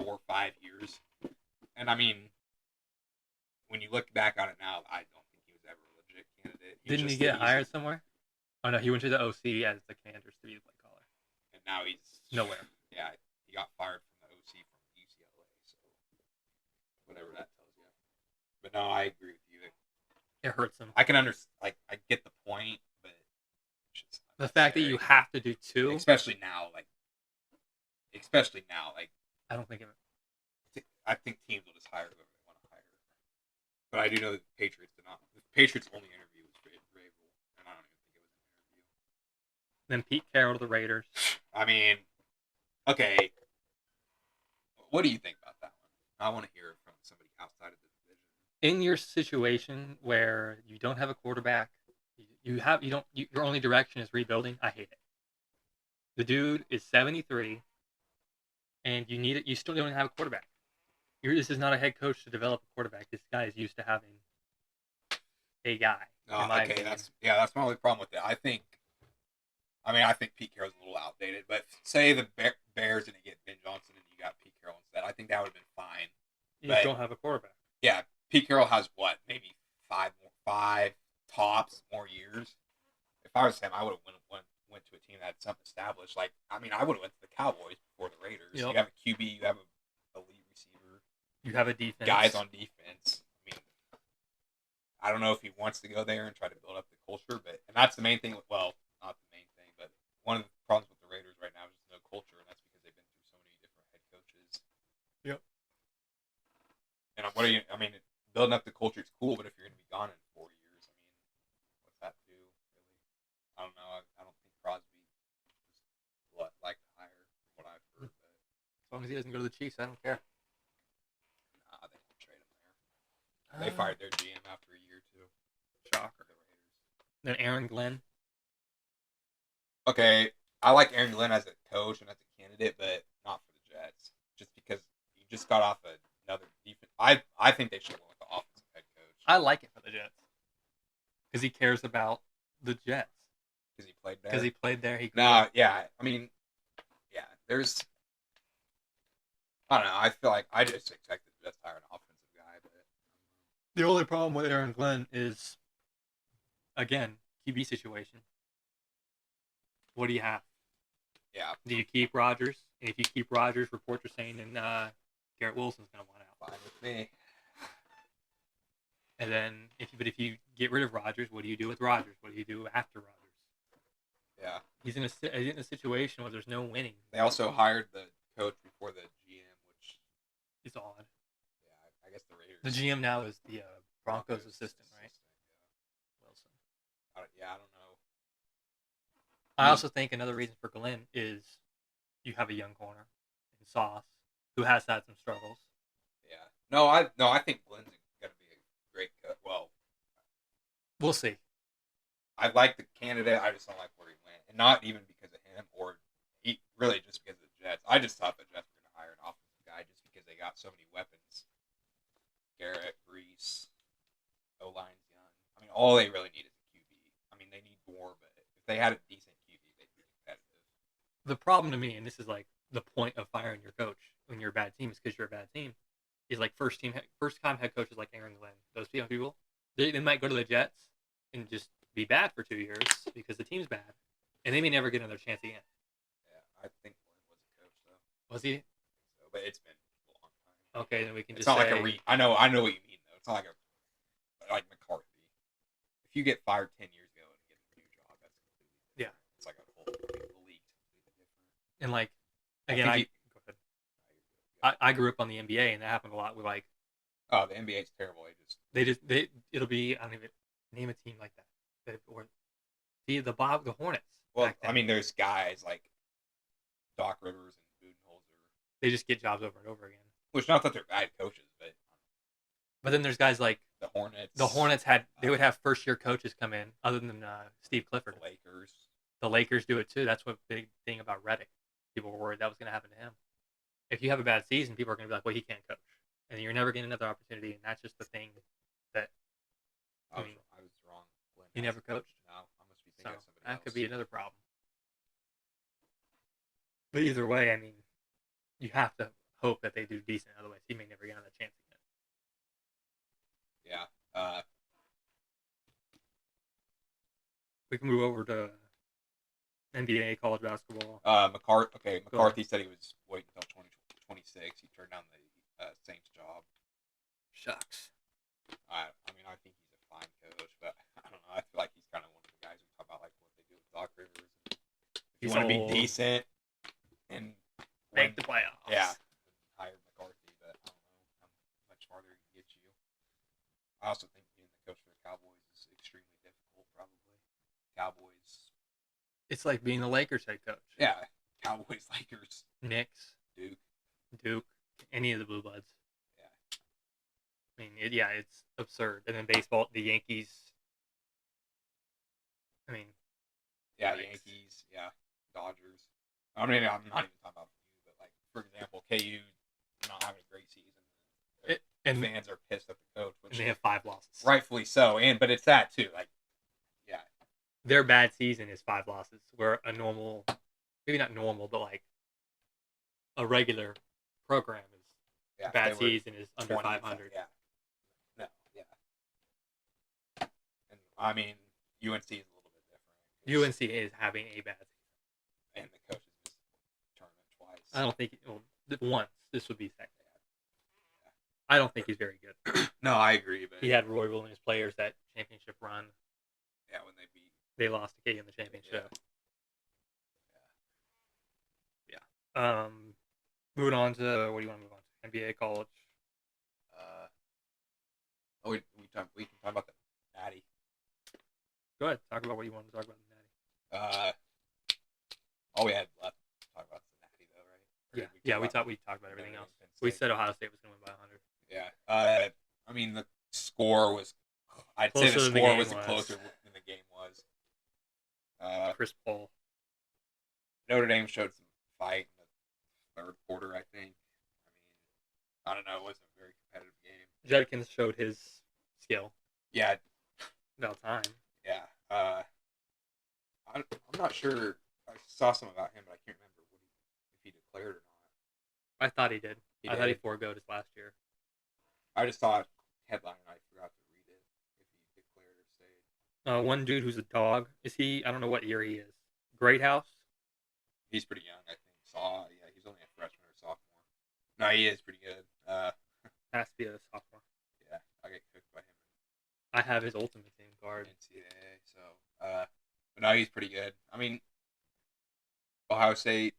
or 5 years, and I mean, when you look back on it now, I don't think he was ever a legit candidate. Didn't he get hired somewhere? Oh no, he went to the OC as the Commanders to be the play caller. And now he's nowhere. Yeah, he got fired from the OC from UCLA. So whatever that tells you. But no, I agree with you. It hurts him. I can understand. Like, I get the point, but the fact that you have to do two, especially now, I don't think I think teams will just hire whoever they want to hire. But I do know that the Patriots did not. The Patriots' only interview was Vrabel, and I don't even think it was an interview. Then Pete Carroll to the Raiders. I mean, okay. What do you think about that one? I want to hear it from somebody outside of the division. In your situation where you don't have a quarterback, your only direction is rebuilding. I hate it. The dude is 73, and you still don't have a quarterback. This is not a head coach to develop a quarterback. This guy is used to having a guy. Okay, that's my only problem with it. I think Pete Carroll's a little outdated, but say the Bears didn't get Ben Johnson and you got Pete Carroll instead, I think that would have been fine. You don't have a quarterback. Yeah, Pete Carroll has maybe five tops more years. If I was him, I would have went to a team that had something established. Like, I mean, I would have went to the Cowboys before the Raiders. Yep. You have a QB, you have a elite receiver, you have a defense, guys on defense. I mean, I don't know if he wants to go there and try to build up the culture, and that's the main thing. Well, not the main thing, but one of the problems with the Raiders right now is just no culture, and that's because they've been through so many different head coaches. Yep. And building up the culture is cool, but if you're going to be gone in 4 years, I mean, what's that do, really? I don't know. I don't think Crosby would like to hire, from what I've heard. But as long as he doesn't go to the Chiefs, I don't care. Nah, they don't trade him there. They fired their GM after a year, too. Shocker. The Raiders. Then Aaron Glenn. Okay, I like Aaron Glenn as a coach and as a candidate, but not for the Jets. Just because he just got off another defense. I think they should have went with the offensive head coach. I like it for the Jets because he cares about the Jets. Because he played there. Because he played there. Yeah. I mean, there's I don't know. I feel like I just expected the Jets to hire an offensive guy, but The only problem with Aaron Glenn is, again, QB situation. What do you have? yeah, Do you keep Rodgers? And if you keep Rodgers, reports are saying then Garrett Wilson's going to want out. fine with me. And then, if you get rid of Rodgers, what do you do with Rodgers? What do you do after Rodgers? Yeah. He's in a situation where there's no winning. They also hired the coach before the GM, which is odd. Yeah, I guess the Raiders. The GM now is the Broncos assistant, right? Wilson. Yeah, I don't know. I also think another reason for Glenn is you have a young corner in Sauce who has had some struggles. Yeah. No, I think Glenn's going to be a great coach. Well, we'll see. I like the candidate. I just don't like where he went, and not even because of him, or he really just because of the Jets. I just thought the Jets were going to hire an offensive guy just because they got so many weapons. Garrett, Brees, O-line's young. I mean, all they really need is a QB. I mean, they need more, but if they had a decent QB, they'd be competitive. The problem to me, and this is like the point of firing your coach when you're a bad team, is because you're a bad team, is like first time head coaches like Aaron Glenn. Those people, they might go to the Jets and just be bad for 2 years because the team's bad, and they may never get another chance again. Yeah, I think Glenn was a coach though. Was he? So, but it's been a long time. Okay, then we can it's just not say... like I know what you mean though. It's not like McCarthy. If you get fired 10 years ago and get a new job, that's completely different. Yeah. It's like a whole league completely different. And like again, go ahead. I grew up on the NBA, and that happened a lot with like... Oh, the NBA's terrible. It'll be, I don't even name a team like that. Or the Hornets. Well, I mean, there's guys like Doc Rivers and Budenholzer. They just get jobs over and over again. Which, not that they're bad coaches, but then there's guys like the Hornets. The Hornets they would have first year coaches come in, other than Steve Clifford. The Lakers. The Lakers do it too. That's what big thing about Redick. People were worried that was going to happen to him. If you have a bad season, people are going to be like, "Well, he can't coach," and you're never getting another opportunity. And that's just the thing that I was wrong. You never coached? No, I must be thinking of somebody else. That could be another problem. But either way, I mean, you have to hope that they do decent. Otherwise, he may never get another chance again. Yeah. We can move over to NBA college basketball. McCarthy said he was waiting until 2026. He turned down the Saints job. Shucks. I mean, I think he's a fine coach, but I don't know. I feel like he's kind of one of the guys we talk about, like what they do with Doc Rivers. If you want to be decent and make the playoffs. Yeah, hire McCarthy, but I don't know how much farther he can get you. I also think being the coach for the Cowboys is extremely difficult, probably. Cowboys. It's like being the Lakers head coach. Yeah, Cowboys, Lakers. Knicks. Duke. Any of the Blue Bloods. I mean, it's absurd. And then baseball, the Yankees. I mean, Yankees, Dodgers. I mean, I'm not even talking about you, but like for example, KU not having a great season, and fans are pissed at the coach, and they have 5 losses, rightfully so. But it's that too, like, their bad season is 5 losses, where a normal, maybe not normal, but like a regular program is bad season is under 500. Yeah. And I mean, UNC is a little bit different. UNC is having a bad season, and the coach has missed the tournament twice. I don't think once. This would be second. I don't think he's very good. No, I agree. But he had Roy Williams players that championship run. Yeah, when they lost to KU in the championship. Yeah. Moving on to what do you want to move on to? NBA college. We can talk about the Natty. Go ahead. Talk about what you want to talk about in the Natty. All we had left to talk about is the Natty, though, right? We talked about everything else. We said Ohio State was going to win by 100. Yeah. I mean, the score was... I'd say the score was closer than the game was. Chris Paul. Notre Dame showed some fight in the third quarter, I think. I don't know. It wasn't a very competitive game. Judkins showed his skill. Yeah. About time. Yeah. I'm not sure. I saw some about him, but I can't remember if he declared or I thought he did. He I thought he did. foregoed his last year. not. I just saw a headline and I forgot to read it. If he declared or stayed. One dude who's a dog. Is he? I don't know what year he is. Great House. He's pretty young, I think. Yeah, he's only a freshman or sophomore. No, he is pretty good. Has to be a sophomore. Yeah, I get cooked by him I have his Ultimate Team card. in NCAA. So, but no, he's pretty good. I mean, Ohio State.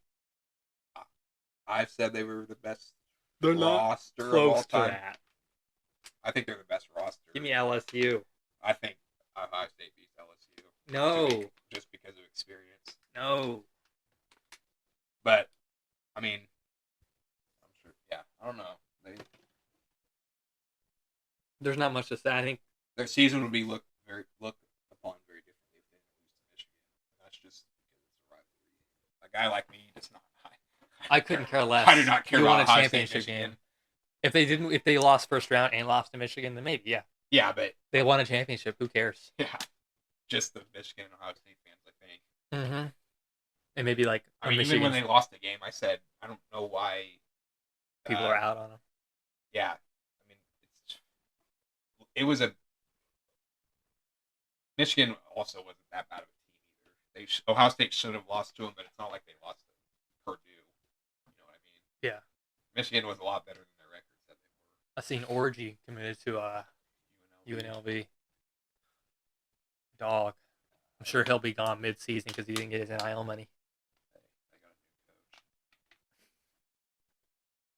I've said they were the best They're roster not of all close to time. that. I think they're the best roster. Give me LSU. I think Ohio State beats LSU. No. Just because of experience. No. But, I mean, I'm sure. Yeah, I don't know. There's not much to say. I think Their season would be looked upon very differently if they didn't lose to Michigan. And that's just because it's a rivalry. A guy like me does not. I couldn't care less. I do not care You about want a Ohio championship State, Michigan. game. If they lost first round and lost to Michigan, then maybe yeah. Yeah, but They won a championship. Who cares? yeah, just the Michigan and Ohio State fans, I think. Mm-hmm. And maybe like I mean, even when they lost the game, I said I don't know why people are out on them. Yeah, I mean, it was a Michigan also wasn't that bad of a team either. Ohio State should have lost to them, but it's not like they lost to Purdue. You know what I mean? Yeah. Michigan was a lot better than their record said they were. I seen Orgy committed to UNLV. Dog. I'm sure he'll be gone mid-season because he didn't get his NIL money. Hey, they got a new coach.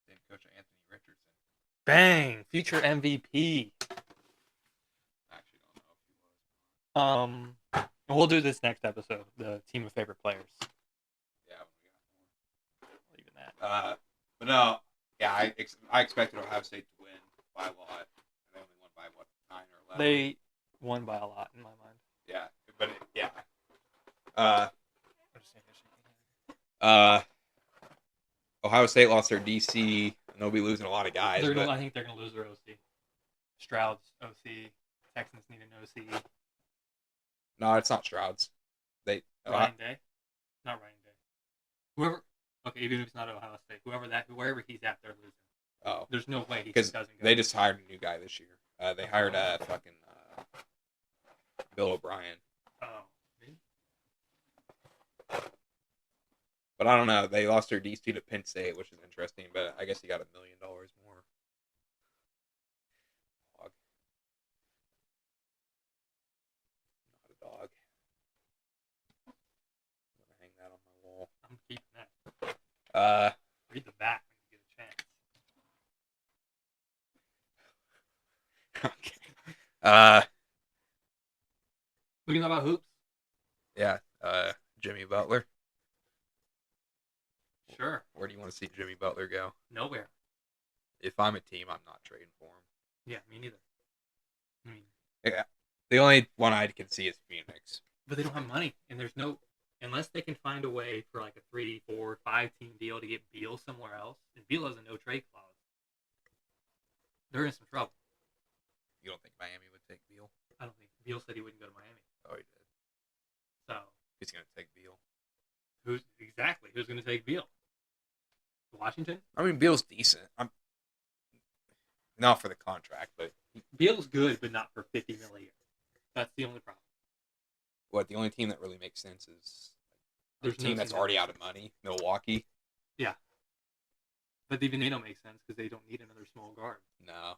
Same coach Anthony Richardson. Bang! Future MVP. I actually don't know if he was. We'll do this next episode. The team of favorite players. Yeah, we got more. Leaving that. But no, yeah, I expected Ohio State to win by a lot. And they only won by what, 9 or 11. They won by a lot in my mind. Yeah, but yeah. Ohio State lost their DC, and they'll be losing a lot of guys. I think they're going to lose their OC. Stroud's OC. Texans need an OC. No, it's not Stroud's. Ryan Day? Not Ryan Day. Whoever. Okay, even if it's not Ohio State, wherever he's at, they're losing. Oh, there's no way he because doesn't go. they just hired a new guy this year. They hired fucking Bill O'Brien. Oh, really? But I don't know. They lost their DC to Penn State, which is interesting. But I guess he got $1 million more. Dog. Not a dog. I'm gonna hang that on my wall. I'm keeping that. Read the back when you get a chance. Okay. We can talk about hoops. Yeah. Jimmy Butler. Sure. Where do you want to see Jimmy Butler go? Nowhere. If I'm a team, I'm not trading for him. Yeah, me neither. I mean, Yeah. The only one I can see is Phoenix. but they don't have money, and there's no unless they can find a way for like a 3, 4, 5 team deal to get Beal somewhere else, and Beal has a no trade clause. They're in some trouble. You don't think Miami would take Beal? I don't think Beal said he wouldn't go to Miami. Oh, he did. So He's going to take Beal. who's going to take Beal? Washington? I mean, Beal's decent. Not for the contract, but Beal's good, but not for $50 million a year. That's the only problem. the only team that really makes sense is There's a team that's already out of money, Milwaukee. Yeah. But even they don't make sense because they don't need another small guard. No.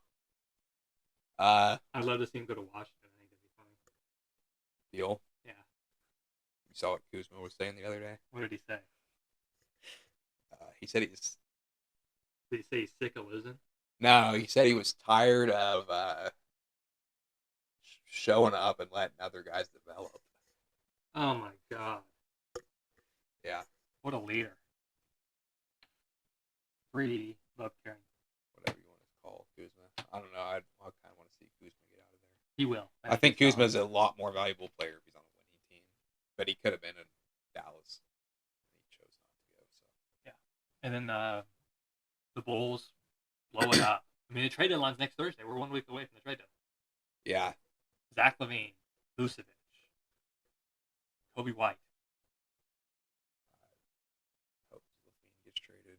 I'd love to see him go to Washington. I think that'd be funny. Beal. Yeah. You saw what Kuzma was saying the other day? What did he say? He said he's... Did he say he's sick of losing? No, he said he was tired of showing up and letting other guys develop. Oh my god. Yeah. What a leader. Greedy, love caring. Whatever you want to call Kuzma. I don't know. I kind of want to see Kuzma get out of there. He will. I think Kuzma's a lot more valuable player if he's on a winning team. But he could have been in Dallas. He chose not to go. So. Yeah. And then the Bulls blow it up. I mean, the trade deadline's next Thursday. We're 1 week away from the trade deadline. Yeah. Zach LaVine, Vucevic, Kobe White. Hope LaVine gets traded.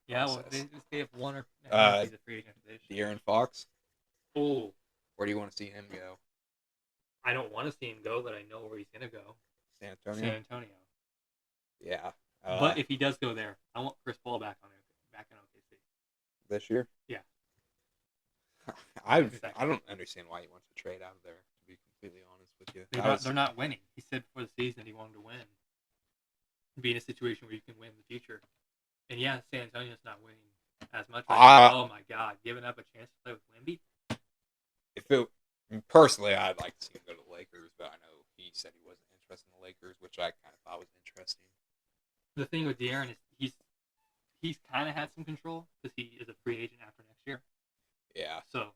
Yeah, well, process. they have one or I don't know if he's a free agent after this year. De'Aaron Fox. Oh, Where do you want to see him go? I don't want to see him go, but I know where he's gonna go. San Antonio. San Antonio. Yeah. But if he does go there, I want Chris Paul back in OKC. This year. Yeah. I don't understand why he wants to trade out of there. To be completely honest with you, They're not winning. He said before the season that he wanted to win, be in a situation where you can win in the future. And yeah, San Antonio's not winning as much. But oh my God, giving up a chance to play with Wemby. Personally, I'd like to see him go to the Lakers, but I know he said he wasn't interested in the Lakers, which I kind of thought was interesting. The thing with De'Aaron is he's kind of had some control because he is a free agent after next year. Yeah. So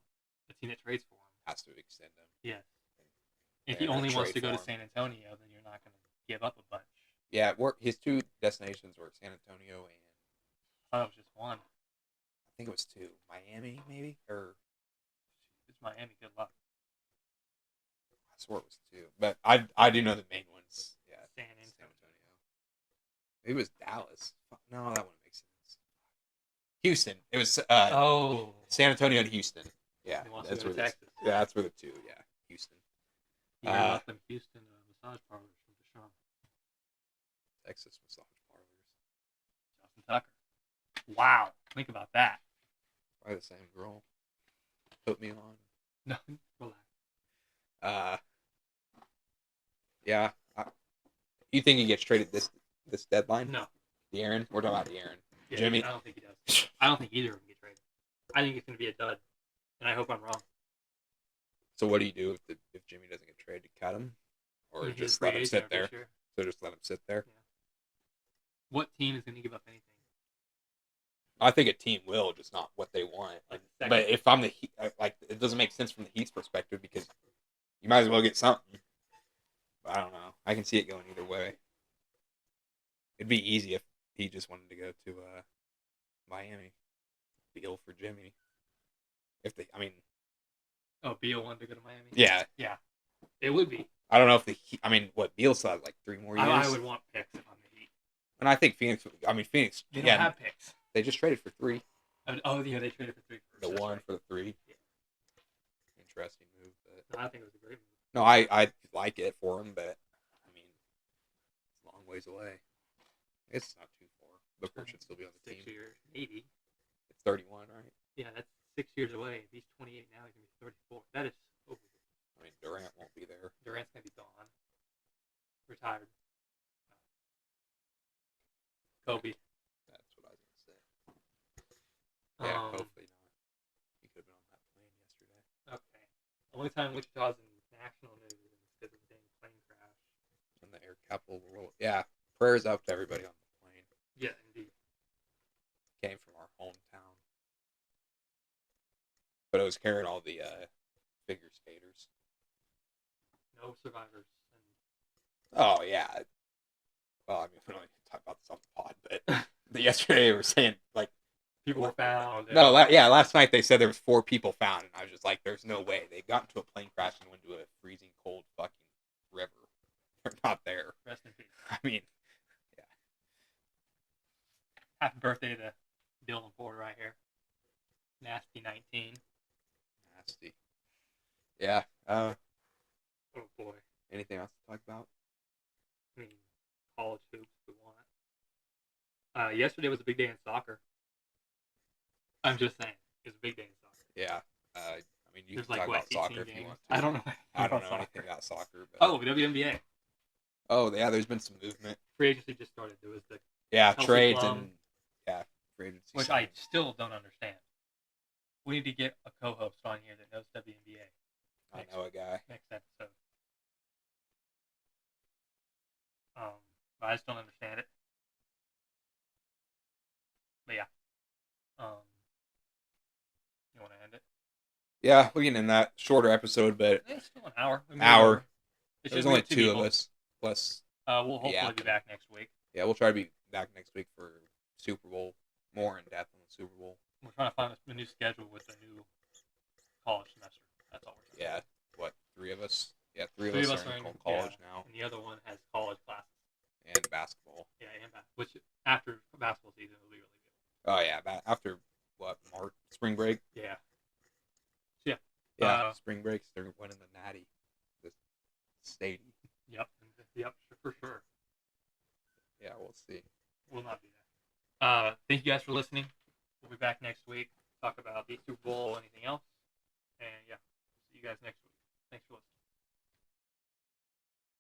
the team that trades for him has to extend him. Yes. If he only wants to go to San Antonio, then you're not going to give up a bunch. Yeah, his two destinations were San Antonio and I thought it was just one. I think it was two. Miami, maybe? Or it's Miami. Good luck. I swore it was two. But I do know the main ones. Yeah. San Antonio. Maybe it was Dallas. No, that wouldn't make sense. Houston. It was San Antonio and Houston. Yeah. That's where Texas. Yeah, that's where the two. Yeah. Houston. You heard about them Houston massage parlors from Deshaun. Texas massage parlors. Justin Tucker. Wow. Think about that. Probably the same girl. Put me on. No, relax. Yeah. You think he gets traded this deadline? No. De'Aaron? We're talking about De'Aaron. Yeah, Jimmy? I don't think he does. I don't think either of them get traded. I think it's going to be a dud, and I hope I'm wrong. So what do you do if Jimmy doesn't get traded? Cut him? Or just let him sit there? So just let him sit there? Yeah. What team is going to give up anything? I think a team will, just not what they want. But if I'm the Heat, it doesn't make sense from the Heat's perspective because you might as well get something. But I don't know. I can see it going either way. It'd be easy if he just wanted to go to Miami. Beal for Jimmy. Beal wanted to go to Miami? Yeah. Yeah. It would be. I don't know if Beal still has 3 more years? I would want picks if I'm the Heat. And I think Phoenix, they don't have picks. They just traded for 3. Oh, yeah, they traded for 3 first. The 1 for the 3. Yeah. Interesting move. But no, I think it was a great move. No, I like it for him, but, it's a long ways away. It's not too far. Booker should still be on the team. 6 years, maybe. It's 31, right? Yeah, that's 6 years away. If he's 28 now, he's going to be 34. That is over. Durant won't be there. Durant's going to be gone. Retired. Kobe. That's what I was going to say. Yeah, hopefully not. He could have been on that plane yesterday. Okay. The only time Wichita's in national news is because of the dang plane crash. In the air capital of the world. Yeah. Prayers up to everybody on the plane. Yeah, indeed. Came from our hometown. But it was carrying all the figure skaters. No survivors. Oh, yeah. Well, we don't talk about this on the pod, but yesterday they were saying, people were found. No, last night they said there was 4 people found, and I was just like, there's no way. They got into a plane crash and went to a freezing cold fucking river. They're not there. Rest in peace. Yeah. Happy birthday to Dylan Ford right here. Nasty 19. Nasty. Yeah. Oh, boy. Anything else to talk about? College hoops we want. Yesterday was a big day in soccer. I'm just saying. It was a big day in soccer. Yeah. You can talk about soccer if you want to. I don't know. I don't know anything about soccer. But... Oh, WNBA. Oh, yeah, there's been some movement. Free agency just started. There was the trades and free agency. Which I still don't understand. We need to get a co-host on here that knows WNBA. I know a guy. Next episode. But I just don't understand it. But yeah. You want to end it? Yeah, we can end that shorter episode, but it's still an hour. Hour. There's only 2 of us. Plus, we'll hopefully be back next week. Yeah, we'll try to be back next week for Super Bowl. More in depth on the Super Bowl. We're trying to find a new schedule with a new college semester. That's all we're doing. Yeah, 3 of us? Yeah, 3 of us are in college now. And the other one has college classes. And basketball. Yeah, and basketball. Which, after basketball season, will be really good. Oh, yeah, breaks, they're winning the Natty, the Stady. Yep. Yep. For sure. Yeah, we'll see. We'll not be there. Thank you guys for listening. We'll be back next week. Talk about the Super Bowl, anything else, and yeah, we'll see you guys next week.